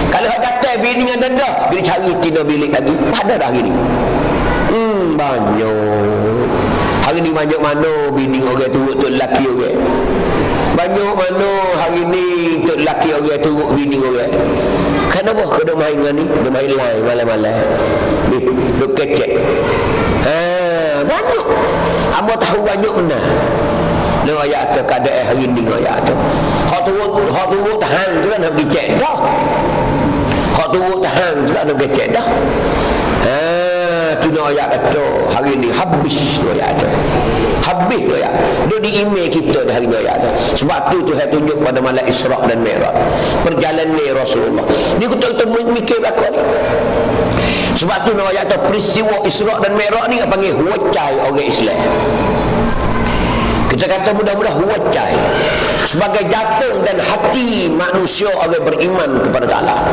Kalau kata bini ada dah, kita cari tino bilik lagi. Ada dah hari ni. Banyak. Hari ni banyak mana bini orang turut tu laki orang. Banyak mana hari ni tu laki orang turut bini orang. Kenapa kau dah main dengan ni? Dia main lain malam-malam. Dia kecek. Banyak. Amba tahu banyak benar. Nak ayat tu keadaan hari ni ayat tu. Hak turut tahan tu lah nak pergi cek dah. Hak turut tahan tu lah nak pergi cek dah. Tu nak ayat tu hari ni habis tu ayat tu. Habis tu ayat. Dia di email kita dah hari ni ayat tu. Sebab tu saya tunjuk pada malam Isra' dan Mi'raj. Perjalanan Rasulullah. Ni kita mikir belakang ni. Sebab tu nak ayat tu peristiwa Isra' dan Mi'raj ni panggil huwacai orang Islam. Kita kata mudah-mudah huwacai sebagai jantung dan hati manusia orang beriman kepada Allah.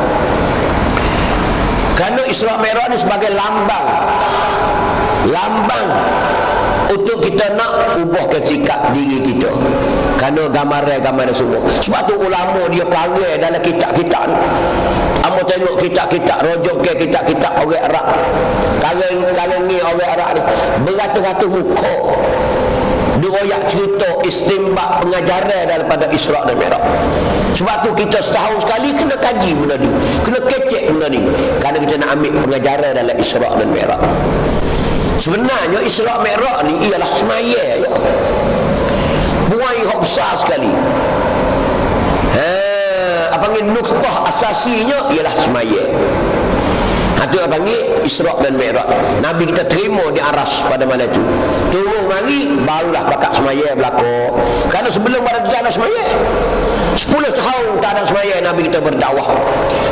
Kerana Isra' Mi'raj ni sebagai lambang untuk kita nak ubahkan sikap diri kita. Kerana gambar semua. Sebab tu ulama dia karang dalam kitab-kitab ni. Amo tengok kitab-kitab rojok ke kitab-kitab orang Arab. Karang ni orang Arab ni beratus-ratus muka. Diroyak cerita istimbat pengajaran daripada Isra' dan Mi'raj. Sebab tu kita setahun sekali kena kaji benda ni, kena kecek benda ni, kerana kita nak ambil pengajaran dalam Isra' dan Mi'raj. Sebenarnya Isra' Mi'raj ni ialah semaya ya. Buai hak besar sekali. Apa panggil nuktah asasinya ialah semaya. Itu apa panggil Isra' dan Mi'raj. Nabi kita terima di aras pada malam itu. Turun mari barulah bakat semaya berlaku. Kerana sebelum pada tu tak ada semaya. 10 tahun tak ada semaya Nabi kita berdakwah.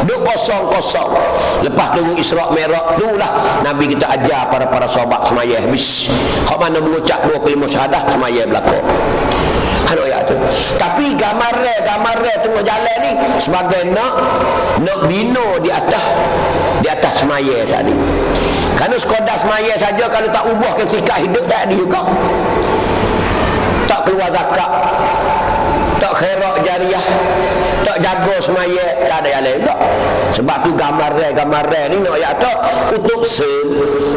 Duk kosong-kosong. Lepas turun Isra' Mi'raj itulah Nabi kita ajar para sahabat semaya habis. Hak mana mengucap 2 kalimah syahadah semaya berlaku. Kalau ayat tu. Tapi gambar tengah jalan ni sebagai nak bina di atas semaya saat ni. Kerana sekadar semaya saja kalau tak ubahkan sikap hidup tak ada juga. Tak keluar zakat, tak khairat jariah, tak jaga semaya, tak ada yang lain tak. Sebab tu gambar ni nak ayat tu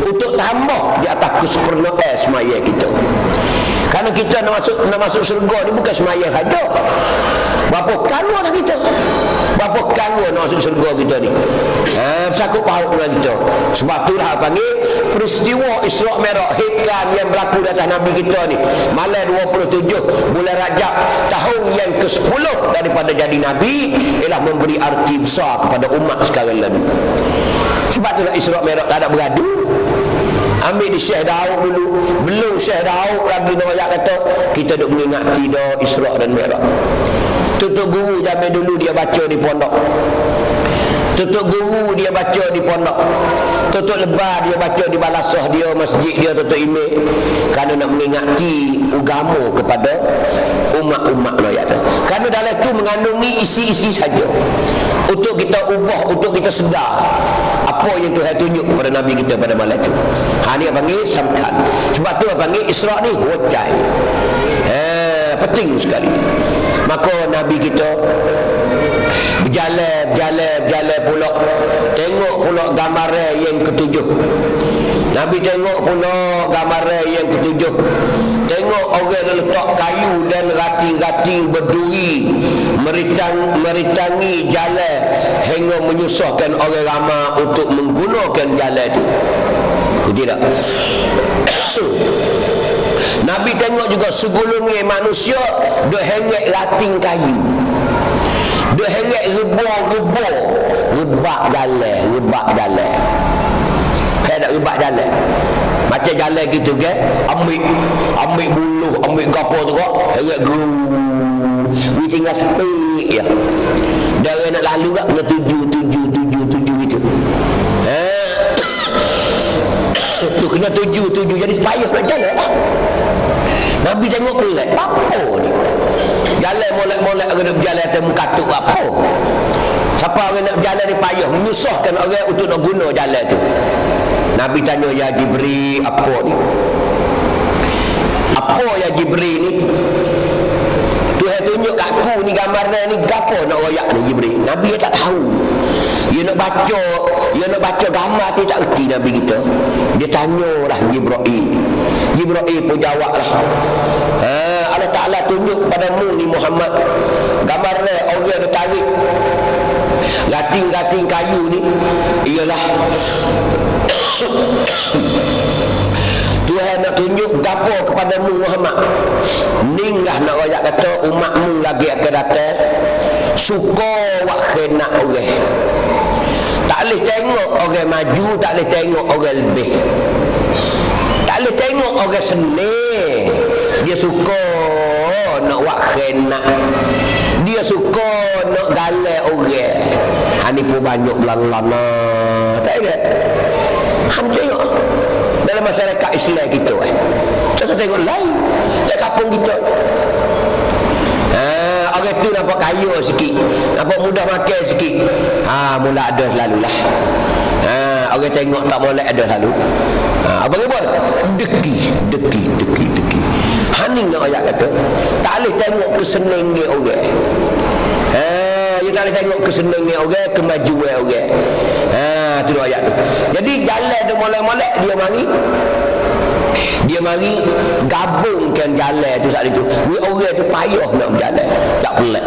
untuk tambah di atas kesempurnaan semaya kita. Kerana kita nak masuk syurga ni bukan semaya saja. Berapa kali dah kita? Berapa kali nak masuk syurga kita ni? Sakut paut dengan kita. Sebab tu dah panggil peristiwa Isra' Mi'raj hikam yang berlaku di atas Nabi kita ni. Malam 27 bulan Rajab tahun yang ke-10 daripada jadi Nabi ialah memberi arti besar kepada umat sekarang ni. Sebab tu nak Isra' Mi'raj tak ada beradu. Ambil di Syekh Daud dulu. Belum Syekh Daud lagi nak kata kita duk mengingati dah Isra' dan Mi'raj. Tutup guru zaman dulu dia baca di pondok. tutup guru dia baca di pondok, tutup lebar dia baca di balasah dia, masjid dia tutup email, kerana nak mengingati agama kepada umat-umat rakyat. Kerana dalam itu mengandung ni isi-isi saja untuk kita ubah, untuk kita sedar apa yang Tuhan tunjuk kepada Nabi kita pada malam itu. Ni panggil samkan. Sebab tu panggil Isra' ni wajai. Penting sekali. Maka Nabi kita berjalan pula, tengok pula gambar yang ketujuh. Nabi tengok pula gambar yang ketujuh. Tengok orang letak kayu dan rating-rating berduri meritangi jalan hingga menyusahkan orang ramai untuk menggunakan jalan itu. Tidak. Nabi tengok juga sebelumnya manusia duk heret rating kayu, duk heret rebak jalan. Saya nak rebak jalan. Macam jalan gitu kan, ambil buluh, ambil gapo tu kok, heret gru. Ni tinggal sepik ya. Dia nak lalu kak kena tuju gitu. Tu kena tuju jadi payah nak jalan lah. Nabi tengok pelik, apa ni? Jalan molek-molek orang nak berjalan atas muka tu apa? Siapa orang nak berjalan ni payah, menyusahkan orang untuk nak guna jalan tu. Nabi tanya, ya Jibril, apa ni? Apa ya Jibril ni? Tuhan tunjuk kat aku ni gambarnya ni, gapo nak royak ni Jibril? Nabi dia tak tahu. Dia nak baca gambar tu tak erti Nabi kita. Dia tanyalah Jibril pun jawablah. Allah Ta'ala tunjuk kepadamu ni Muhammad gambarnya orang dia tarik rating-rating kayu ni ialah Tuhan nak tunjuk gapo kepadamu Muhammad. Ninglah nak royak kata umatmu lagi akan datang suka wak kena orang. Tak boleh tengok orang maju, tak boleh tengok orang lebih. Tak boleh tengok orang senang. Dia suka nak wak kena. Dia suka nak galak orang. Ni pun banyak belan-lana. Tak ada. Han tengok dalam masyarakat Islam kita Saya tengok lain dalam kampung kita. Orang tu nampak kaya sikit, nampak mudah makan sikit, mula ada selalulah. Orang tengok tak boleh ada selalu. Apa kata? Deki. Haning nak ayat kata tak boleh tengok kesenangan orang. Dia tak boleh tengok kesenangan orang, kemajuan orang. Tu ayat tu. Jadi jalan dia molek-molek, dia mari gabungkan jalan tu saat itu. Orang tu payah nak berjalan, tak pelik.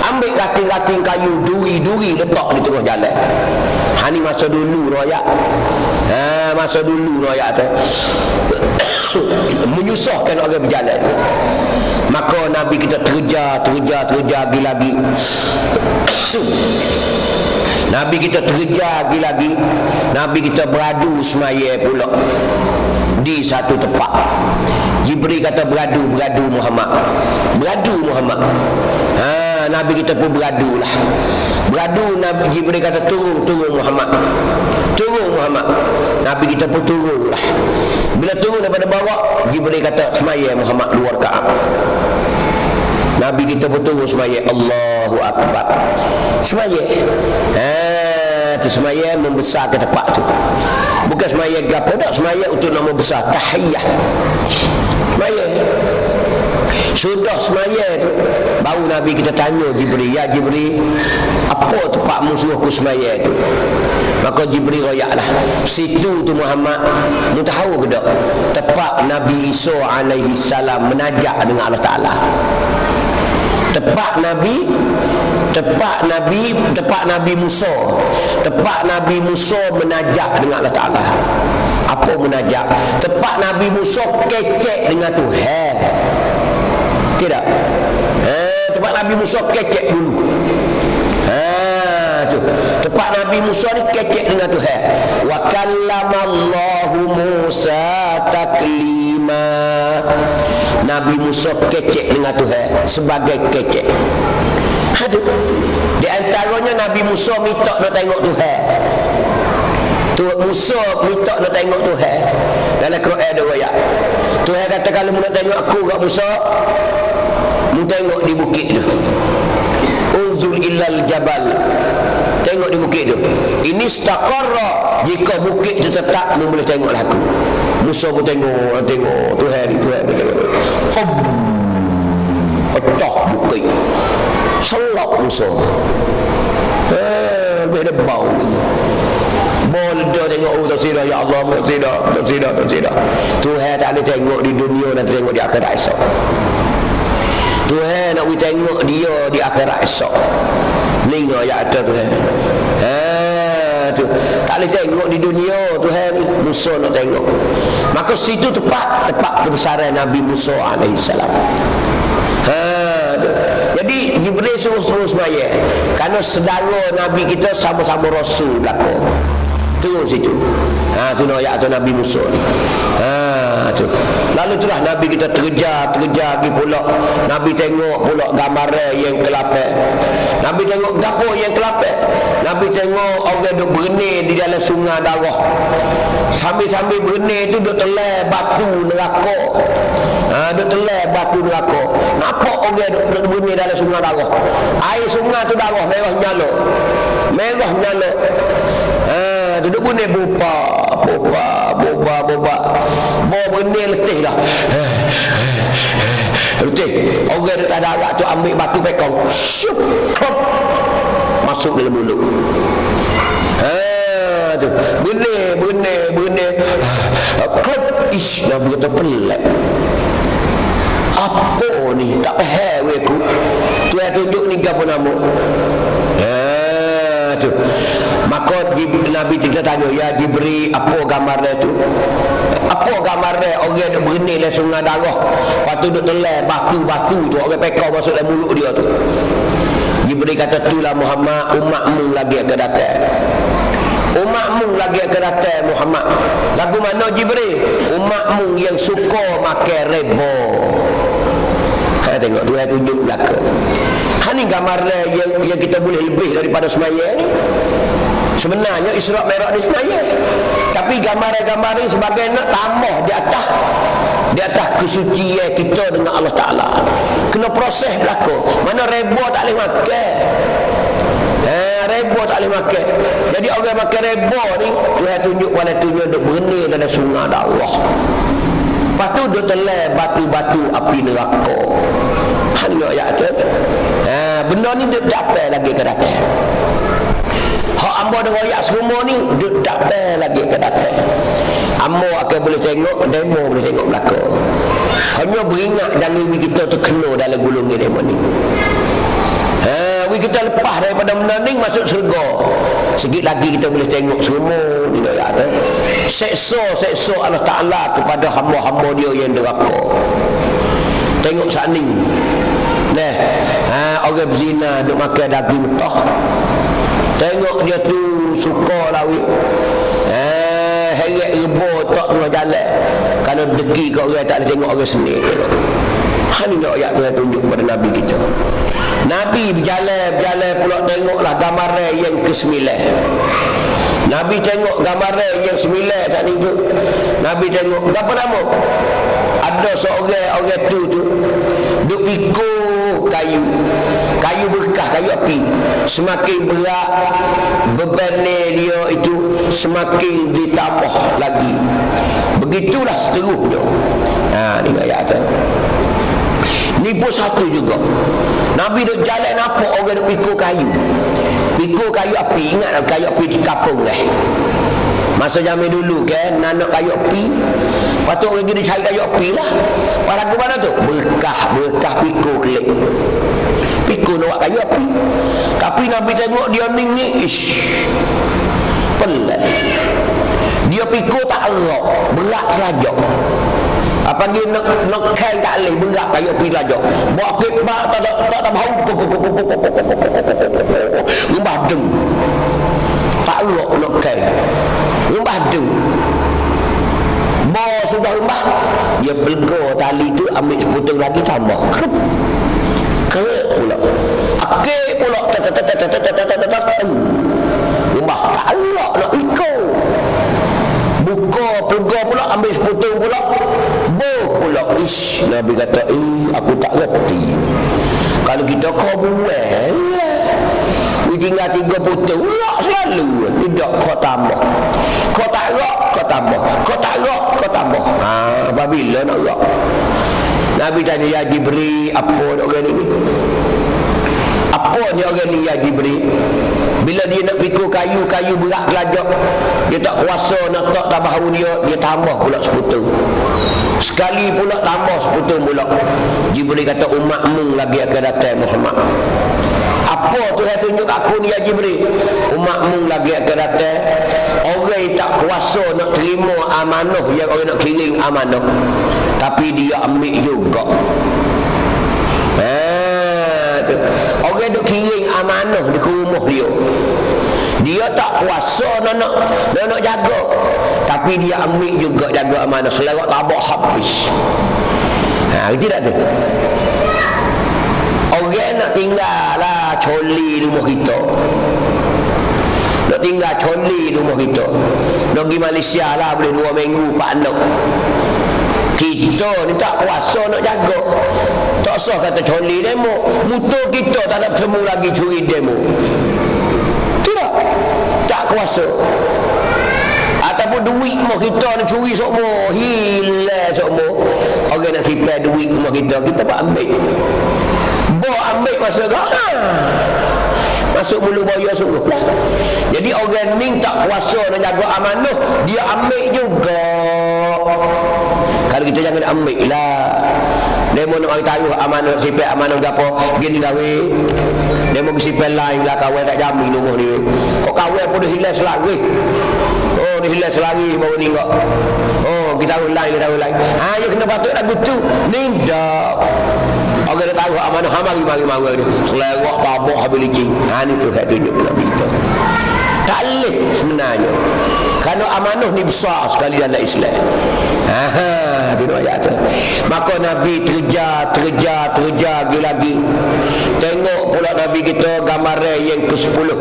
Ambil rating-rating kayu, duri letak di tengah jalan. Ni masa dulu royak. Masa dulu royak tu menyusahkan orang berjalan. Maka Nabi kita terja lagi. Nabi kita terja lagi. Nabi kita beradu semaya pula di satu tempat. Jibril kata beradu Muhammad. Nabi kita pun beradu lah. Nabi Jibril kata turun Muhammad. Nabi kita pun turun lah. Bila turun daripada bawah, Jibril kata semaya Muhammad luar Kaabah. Nabi kita pun turun semaya Allahu Akbar. Semaya. Tu semaya membesar ke tempat tu. Bukan semaya gapo dak, semaya untuk nak membesar tahiyah. Semaya. Sudah semaya tu baru Nabi kita tanya Jibril, ya Jibril, apa tempat musuhku semaya tu? Maka Jibril royaklah, situ tu Muhammad, mu tahu ke tak? Tempat Nabi Isa alaihi salam menajak dengan Allah Taala. Tempat Nabi Musa. Tempat Nabi Musa menajak dengan Allah Taala. Apa menajak? Tempat Nabi Musa kecek dengan Tuhan. Tidak. Tempat Nabi Musa kecek dulu. Tu. Tempat Nabi Musa ni kecek dengan Tuhan. Wa kallamallahu Musa taklima. Nabi Musa kecek dengan Tuhan sebagai kecek. Aduh. Di antaranya Nabi Musa minta nak tengok Tuhan. Musa minta nak tengok Tuhan. Dalam Quran ada ayat. Tuhan kata kalau mu nak tengok aku kat Musa, mu tengok di bukit tu. Unzul ilal jabal. Tengok di bukit tu. Ini istaqarra, jika bukit tu tetap mu boleh tengoklah aku. Musa pun tengok Tuhan ni. Pecah bukit. Selak Musa. Beda bau. Boleh tengok tak sida ya Allah, tak sida. Tuhan tak boleh tengok di dunia dan tengok di akhirat esok. Tuhan nak tengok dia di akhirat esok. Dengar ayat tu Tuhan. Tu tak boleh tengok di dunia Tuhan ni. Musa nak tengok. Maka situ tepat kebesaran Nabi Musa alaihissalam. Jadi Jibril suruh semaya. Kerana saudara Nabi kita sama-sama Rasul belakang. Turun situ. Tu ayat tu Nabi Musa ni. Tu. Lalu itulah Nabi kita terkejar pergi pula. Nabi tengok pula gambar yang kelapet. Nabi tengok gapo yang kelapet. Nabi tengok orang duk berenang di dalam sungai darah. Sambil-sambil berenang tu duk telai batu neraka. Duk telai batu neraka. Nampak orang duk berenang dalam sungai darah. Air sungai tu darah merah nyala. Duduk berenang boba. Bawa berenang letih lah. Letih. Orang duk tak ada arak tu ambil batu pekong. Syup. Masuk dalam mulut. Tu. Berenang. Klep. Ish. Nabi kata pelik. Apa ni? Tak faham aku. Tuhan tunjuk ni apa nama? Tu. Maka Nabi kita tanya, ya Jibril, apa gambar dia tu? Apa gambar dia orang yang berenang dalam sungai darah? Lepas tu duk telai batu-batu tu, orang pekau masuk dalam mulut dia tu. Jibril kata, itulah Muhammad, umatmu lagi akan datang. Umatmu lagi akan datang Muhammad. Lagu mana Jibril? Umatmu yang suka makan reba. Tengok Tuhan tunjuk belakang. Ni gambar yang kita boleh lebih daripada semaya ni. Sebenarnya Isra' Mi'raj ni semaya. Tapi gambar-gambar ni sebagai nak tambah di atas kesucian kita dengan Allah Ta'ala. Kena proses belakang. Mana reba tak boleh makan. Reba tak boleh makan. Jadi orang makan reba ni, Tuhan tunjuk wala tunjuk duk berenang dalam sungai darah. Lepas tu duk telai batu-batu api neraka. Hanya ayat tu. Benda ni duk dapat lagi ke datang. Hak amba dengan ayat semua ni duk dapat lagi ke datang. Amba akan boleh tengok, demo boleh tengok belakang. Hanya beringat jangan kita terkena dalam gulungan demo ni. Kita lepas daripada benda ni masuk surga. Sikit lagi kita boleh tengok semua ni ayat tu. Seksa Allah Ta'ala kepada hamba-hamba dia yang neraka. Tengok saat ni. Orang berzina duk makan daging mentah. Tengok dia tu suka lawi. Heret reba tak tengah jalan. Kalau degi kat orang tak boleh tengok orang seni. Ni ayat tu yang tunjuk kepada Nabi kita. Nabi berjalan pula tengoklah gambar yang ke-9. Nabi tengok gambar yang 9 tak ni tu. Nabi tengok apa nama? Ada seorang tu duk pikul kayu berkah, kayu api. Semakin berat beban dia itu semakin ditambah lagi. Begitulah seterusnya. Ni ayat tu. Ni pun satu juga. Nabi duk jalan nampak orang duk pikul kayu api. Ingat kayu api di kampung masa zaman dulu kan, nanak kayu api. Patut orang pergi cari kayu api lah. Pada ke mana tu? Berkah pikul kelik. Pikul nak buat kayu api. Tapi Nabi tengok dia ni pelik. Dia pikul tak erak, berat kerajak. Panggil nak kain tak boleh berat kayu api kerajak. Buat kebak tak bau. Rembah deng. Tak erak nak kain. Rembah deng. Bawa sudah rembah, dia belega tali tu, ambil sepotong lagi tambah. Kerek pula. Akik pula. Rumah tak elok nak ikut. Buka peluga pula, ambil sepotong pula, boh pula. Ish, Nabi kata, aku tak reti. Kalau kita kau buat, tinggal 3 potong, elok selalu. Tidak, kau tambah. Kau tak rak, kau tambah. Kau tak rak, kau tambah. Apabila nak rak? Nabi tanya, ya Jibril, apa orang ini? Apa ni orang ni, ya Jibril? Bila dia nak pikul kayu berat kelajak, dia tak kuasa nak tak tabahu dia tambah pula sepotong. Sekali pula tambah sepotong pula. Jibril kata, umatmu lagi akan datang Muhammad. Apa Tuhan tunjuk aku ni, ya Jibril? Umatmu lagi akan datang orang yang tak kuasa nak terima amanah, yang orang nak kirim amanah, tapi dia ambil juga. Orang duk kirim amanah di rumah dia tak kuasa nak jaga, tapi dia ambil juga jaga amanah, selerak tabak habis. Tidak tu. Orang nak tinggal lah coli rumah kita, nak tinggal coli rumah kita, nak pergi Malaysia lah boleh 2 minggu 4 anak. Kita ni tak kuasa nak jaga. Tak sah kata coli demo. Motor kita tak nak bertemu lagi curi demo. Tidak. Tak kuasa. Ataupun duit rumah kita ni curi semua, hilang semua. Orang nak sipai duit rumah kita pun ambil. Bawa ambil masa masuk mulu bayar sungguh lah. Jadi orang ni tak kuasa nak jaga amanah, dia ambil juga. Kalau kita jangan ambil lah. Dia mau nak taruh amanah, sipet amanah apa gini gawe. Dia mau sipet lain lah, kawan tak jamin rumah dia. Kok kawan pun dah hilang selari. Oh, dia hilang selari baru ni kok. Oh, kita taruh lain. Ya kena patut lagu tu. Ni dah. Orang nak taruh amanah, mari dia. Selerak tabak habis licin. Ni tu saya tunjuk Nabi kita. Tak boleh sebenarnya. Kerana amanah ni besar sekali dalam Islam. Itu ayat tu. Maka Nabi terja lagi. Tengok pula Nabi kita gambar yang ke-10.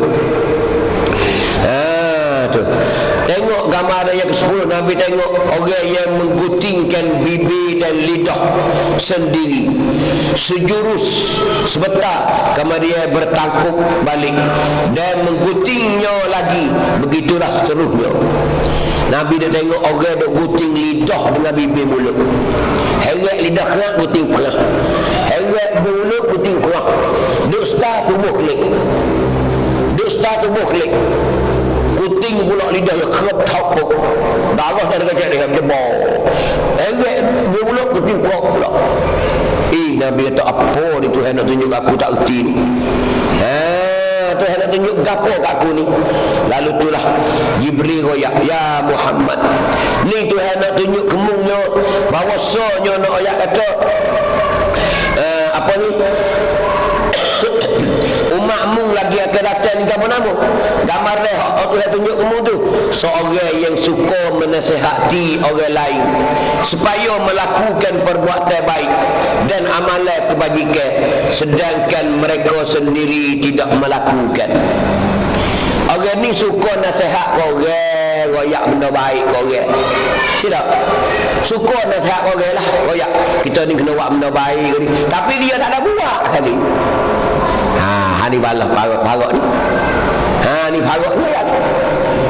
Tu. Tengok gambar yang ke-10, Nabi tengok orang yang menggutingkan bibir dan lidah sendiri sejurus sebentar, kemudian bertangkup balik dan menggutingnya lagi, begitulah seterusnya. Nabi dia tengok orang duk guting lidah dengan bibir mulut. Heret lidah kerak, guting perah. Heret mulut, guting kerak. Duk start tubuh klik. Guting pula lidah yang kerap tapuk. Darah tak ada kacak dia jebol. Heret mulut, guting kerak pula. Nabi kata, apa ni Tuhan nak tunjuk aku tak erti ni? Tuhan nak tunjuk apa kat aku ni? Lalu itulah Jibril royak, ya Muhammad, ni Tuhan nak tunjuk kemungnya bahawasanya nak ayat kata apa ni, umatmu lagi akan datang kamu nama gambar dia Tuhan tunjuk kamu tu seorang yang suka menasihati orang lain supaya melakukan perbuatan baik dan amalan kebajikan, sedangkan mereka sendiri tidak melakukan. Orang ni suka nasihat orang, royak benda baik orang. Tidak. Suka nasihat orang lah, royak kita ni kena buat benda baik ni, tapi dia tak ada buat kali. Ni balas parok ni. Ni parok ni ya.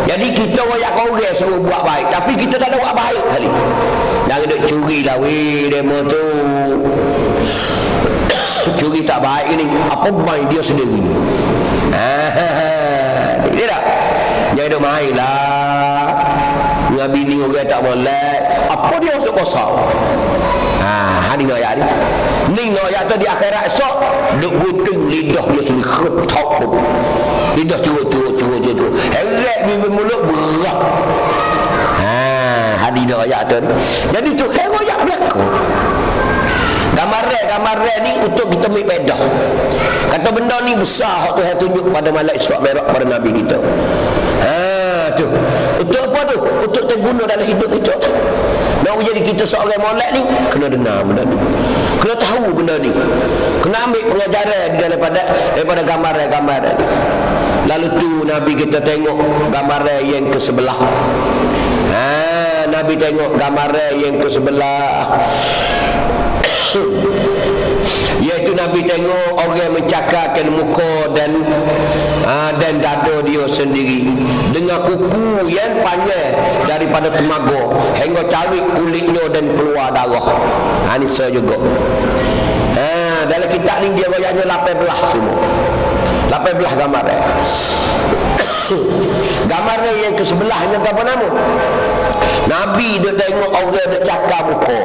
Jadi kita royak orang suruh buat baik, tapi kita tak ada buat baik kali. Jangan duk curi lah weh demo tu. Curi tak baik ni, apa main dia sendiri. Dia tak? Jangan duk main lah. Dengan bini orang tak molek, apa dia masuk kosong. Ni nak ayat ni. Ni nak ayat tu di akhirat esok duk guting lidah dia sendiri ketok. Lidah curut. Heret bibir mulut berat. Hadis nak ayat tu. Jadi tu heret berlaku. Gambar ni untuk kita ambil bedah. Kata benda ni besar hak Tuhan tunjuk pada malaikat Isra Mi'raj pada Nabi kita. Tu. Untuk apa tu? Untuk terguna dalam hidup kita. Nak jadi kita seorang molek ni, kena dengar benda ni, kena tahu benda ni, kena ambil pengajaran daripada gambaran-gambaran. Lalu tu Nabi kita tengok gambaran yang ke sebelah. Nabi tengok gambaran yang ke sebelah, iaitu Nabi tengok orang mencakarkan muka dan dada dia sendiri dengan kuku yang panjang daripada temaga hingga cari kulitnya dan keluar darah. Ini saya juga. Dalam kitab ni dia banyak 18 semua. 18 gambaran. Gambaran yang ke sebelahnya apa nama? Nabi duk tengok orang duk cakar muka,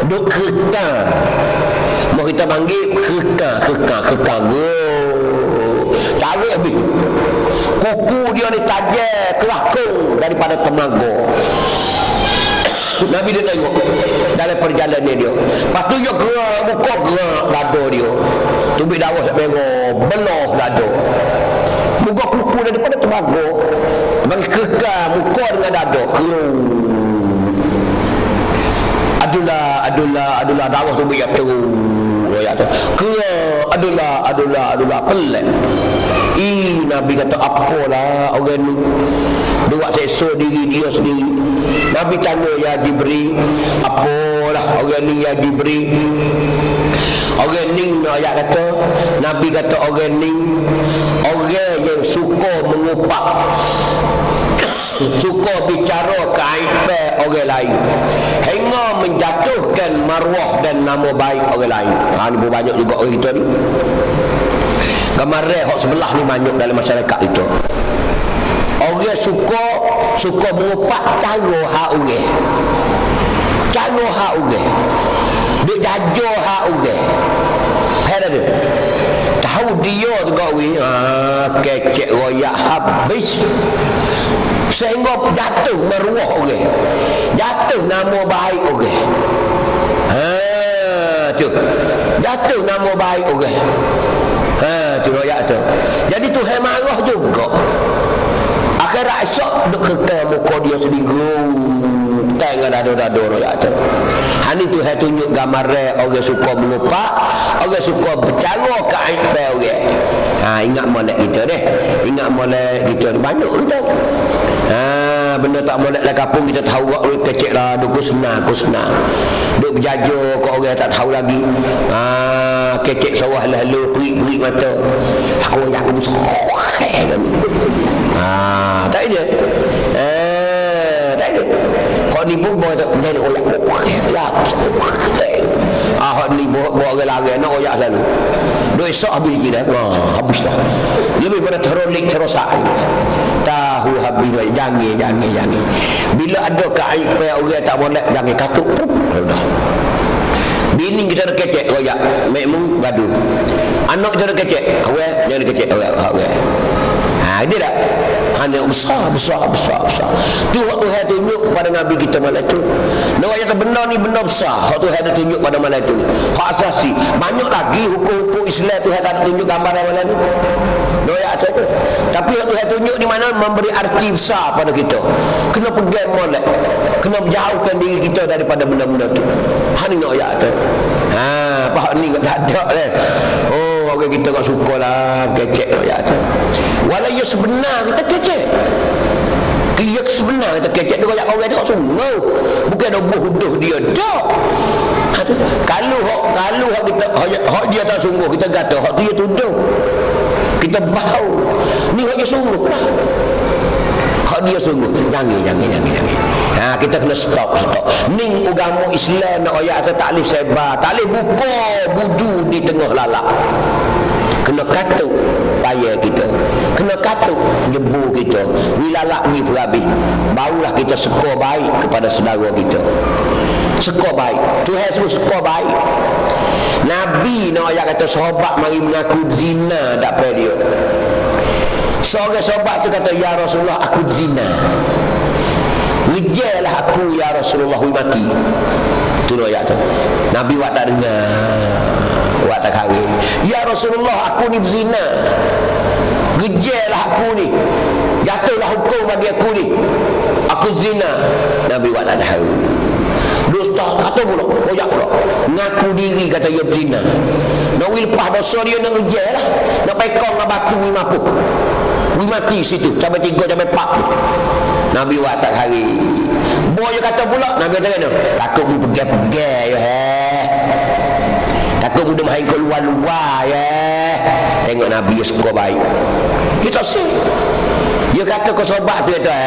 duk kekang. Mau kita panggil kekang. Tarik habis. Kuku dia ni tajam, kelakung daripada temaga. Nabi dia tengok dalam perjalanan dia. Lepas tu dia gerak muka, gerak dada dia. Tubik darah tak merah, belah dada. Muka kuku daripada temaga. Bagi kekang muka dengan dada. Adulah darah tubik yang teruk. Adulah pelik. Nabi kata apalah orang ni buat seksa diri dia sendiri. Nabi tanya ya Jibril, apalah orang ni ya Jibril? Orang ni ayat kata, Nabi kata orang ni orang yang suka mengupak, suka bicara keaiban orang lain hingga menjatuhkan maruah dan nama baik orang lain. Ni pun banyak juga orang kita ni. Gambaran hak sebelah ni banyak dalam masyarakat itu. Orang suka mengupak cara hak orang. Cara hak orang. Duk jaja hak orang. Ada dia. Tahu dia juga kecek royak habis. Sehingga jatuh maruah orang. Jatuh nama baik orang. Tu. Jatuh nama baik orang. Tu royak tu. Jadi Tuhan marah juga. Akhirat esok duk kekal muka dia sendiri. Tengok dada-dada royak tu. Ini Tuhan tunjuk gambaran orang suka mengupak, orang suka bercara keaiban orang. Ingat molek kita deh. Ingat molek kita ni banyak kita. Benda tak molek lah kampung kita tahu kecek lah duk kusna. Duk berjaja kau orang tak tahu lagi. Kecek sawah lalu perik-perik mata. Aku yang aku besar. Tak ada. Tak ada. Kau ni pun bawa tak jadi oyak. Hak ni bawa orang lari nak oyak lalu. Dua esok habis lagi dah. Habis dah. Lebih pada terolik terosak. Tahu habis lagi. Jangan. Bila ada keaiban orang tak boleh jangan katuk. Dah. Bini kita ada kecek royak. Memang gaduh. Anak kita ada kecek. Awak jangan kecek awak. Dia tak? Hanya besar. Tu waktu Tuhan tunjuk kepada Nabi kita malam tu. Dia kata benda ni benda besar. Waktu Tuhan tunjuk pada malam tu. Hak asasi. Banyak lagi hukum-hukum Islam Tuhan tak tunjuk gambaran malam ni. Doyak tu. Tapi waktu Tuhan tunjuk di mana memberi arti besar pada kita. Kena pegang molek. Kena menjauhkan diri kita daripada benda-benda tu. Hak ni doyak tu. Hak ni tak ada dah. Orang kita tak suka lah kecek doyak tu. Walau ia sebenar kita kecek. Ia sebenar kita kecek. Dia kata orang tak sungguh. Bukan ada bodoh dia. Tak. Kalau kita hak dia tak sungguh, kita kata hak dia tuduh. Kita bau. Ni hak dia sungguh lah. Hak dia sungguh. Jangan. Kita kena stop. Ning agama Islam nak ayat kata tak boleh sebar, tak boleh buka budu di tengah lalak. Kena katuk payah kita, kena katuk jebu kita, wilalak ni berhabis. Barulah kita seka baik kepada saudara kita. Seka baik. Tuhan suruh seka baik. Nabi nak ayat kata sahabat mari mengaku zina tak apa dia. Seorang sahabat tu kata ya Rasulullah aku zina. Ngejalah aku ya Rasulullah mati. Tu ayat tu. Nabi buat tak dengar. Buat tak kahwin. Ya Rasulullah aku ni berzina. Ngejalah aku ni. Jatuhlah hukum bagi aku ni. Aku zina. Nabi buat tak tahu. tak kata pula koyak pula ngaku diri kata dia berzina nak lepas dosa dia nak ujian lah nak pekong dengan batu ni mampu mati situ sampai 3 sampai 4 Nabi buat tak hari boy kata pula Nabi kata kena takut mu pegang-pegang ya takut mu main ke luar-luar ya tengok Nabi suka baik kita sih dia kata kau sobat tu kata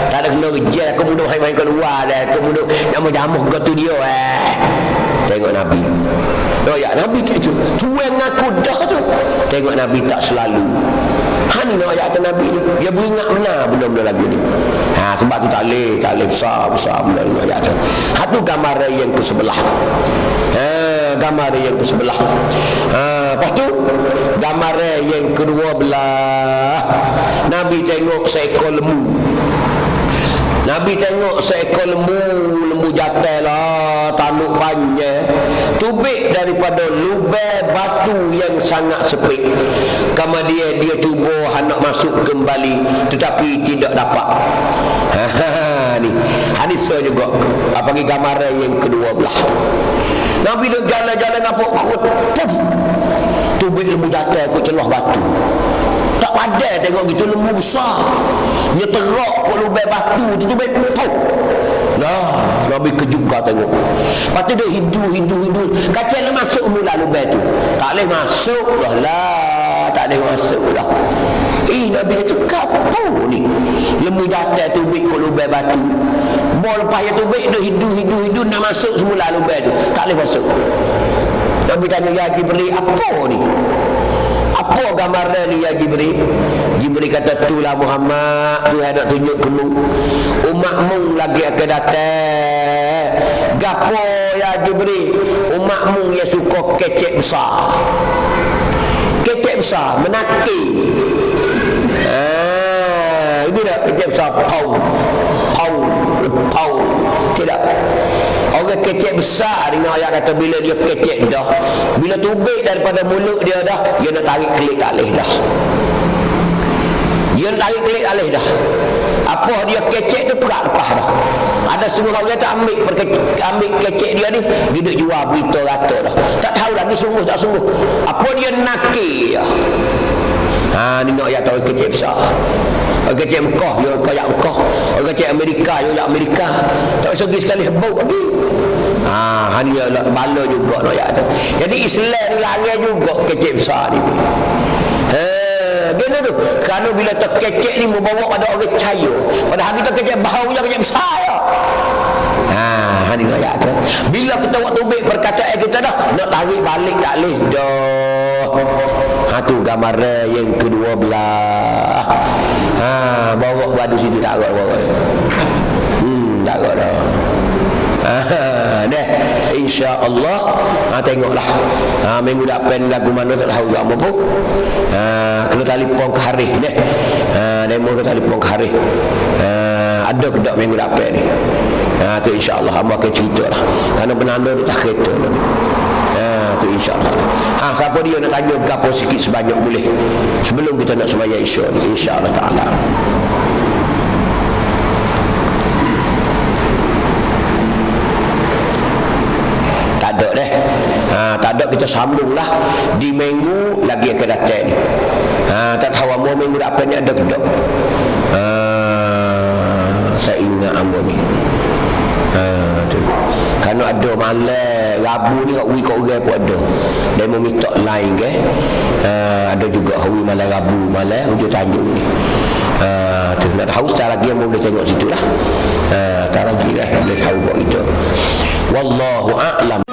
tak ada kena kerja aku mudah main-main ke luar dah aku mudah jamuh-jamuh ke tu dia tengok Nabi ya Nabi tak tu cuang aku dah tu tengok Nabi tak selalu nak ayat Nabi ni dia beringat benar benda-benda lagu ni sebab tu tak boleh besar benda ni ayat tu satu gambar yang ke sebelah gambar yang ke sebelah lepas tu gambar yang kedua belah Nabi tengok seekor lembu Nabi tengok seekor lembu jantan lah tanduk panjang tubik daripada lubang batu yang sangat sepik kemudian dia cuba hendak masuk kembali tetapi tidak dapat ni hadis juga bagi gambaran yang kedua belah Nabi duk jalan-jalan nampak tubik lembu jantan ikut celah batu tak padan tengok gitu lembu besar dia terok ke lubang batu tu tubik pau lah Nabi kejuka tengok lepas tu dia hidu kacau nak masuk mula lubang tu tak boleh masuk lah tak boleh masuk lah Nabi kata kapu ni lembu jantan tubik ke lubang batu bol lepas dia tubik dia hidu nak masuk semula lubang tu tak boleh masuk Nabi tanya ya Jibril apa ni apa gambaran ni ya Jibril Jibril kata itulah Muhammad Tuhan nak tunjuk kamu umatmu lagi akan datang gapo ya Jibril umatmu yang suka kecek besar menaki itu dah kecek besar pau tidak orang kecek besar dengan ayat kata bila dia kecek dah bila tubik daripada mulut dia dah dia nak tarik kelik alih dah apa dia kecek tu perak lepas dah ada semua orang tak ambil kecek dia ni dia duk jual berita rata dah tak tahu lagi sungguh tak sungguh apa dia nakir ni nak ayat tahu kecek besar orang kecek Mekah dia kayak Mekah orang kecek Amerika dia Amerika tak segi sekali bau lagi hanya bala juga nak ayat tu jadi Islam ni lari juga kecek besar ni gini tu kerana bila terkecek ni membawa pada orang percaya padahal kita kecek bau je kecek besar ya ni nak ayat tu bila kita waktu tubik perkataan kita dah nak tarik balik tak boleh dah tu gambar yang kedua belah bawa badu situ tak agak bawa tak agak dah dah insya-Allah tengoklah minggu depan lagu mana tak tahu juga apa kena telefon ke Harith demo ke telefon ke Harith ada ke tak minggu depan ni tu insya-Allah hamba akan ceritalah kerana penanda dia tak kereta tu insya-Allah siapa dia nak tanya gapo sikit sebanyak boleh sebelum kita nak sembahyang isya ni insya-Allah taala tak ada kita sambunglah di minggu lagi akan datang ni tak tahu apa minggu depan ni ada ke tak saya ingat apa ni kerana ada malam Rabu ni kat kat orang pun ada dia mau minta lain ke ada juga hari malam Rabu malam hujung Tanjung ni tu nak tahu secara lagi yang boleh tengok situ lah tak lagi lah boleh tahu buat itu wallahu a'lam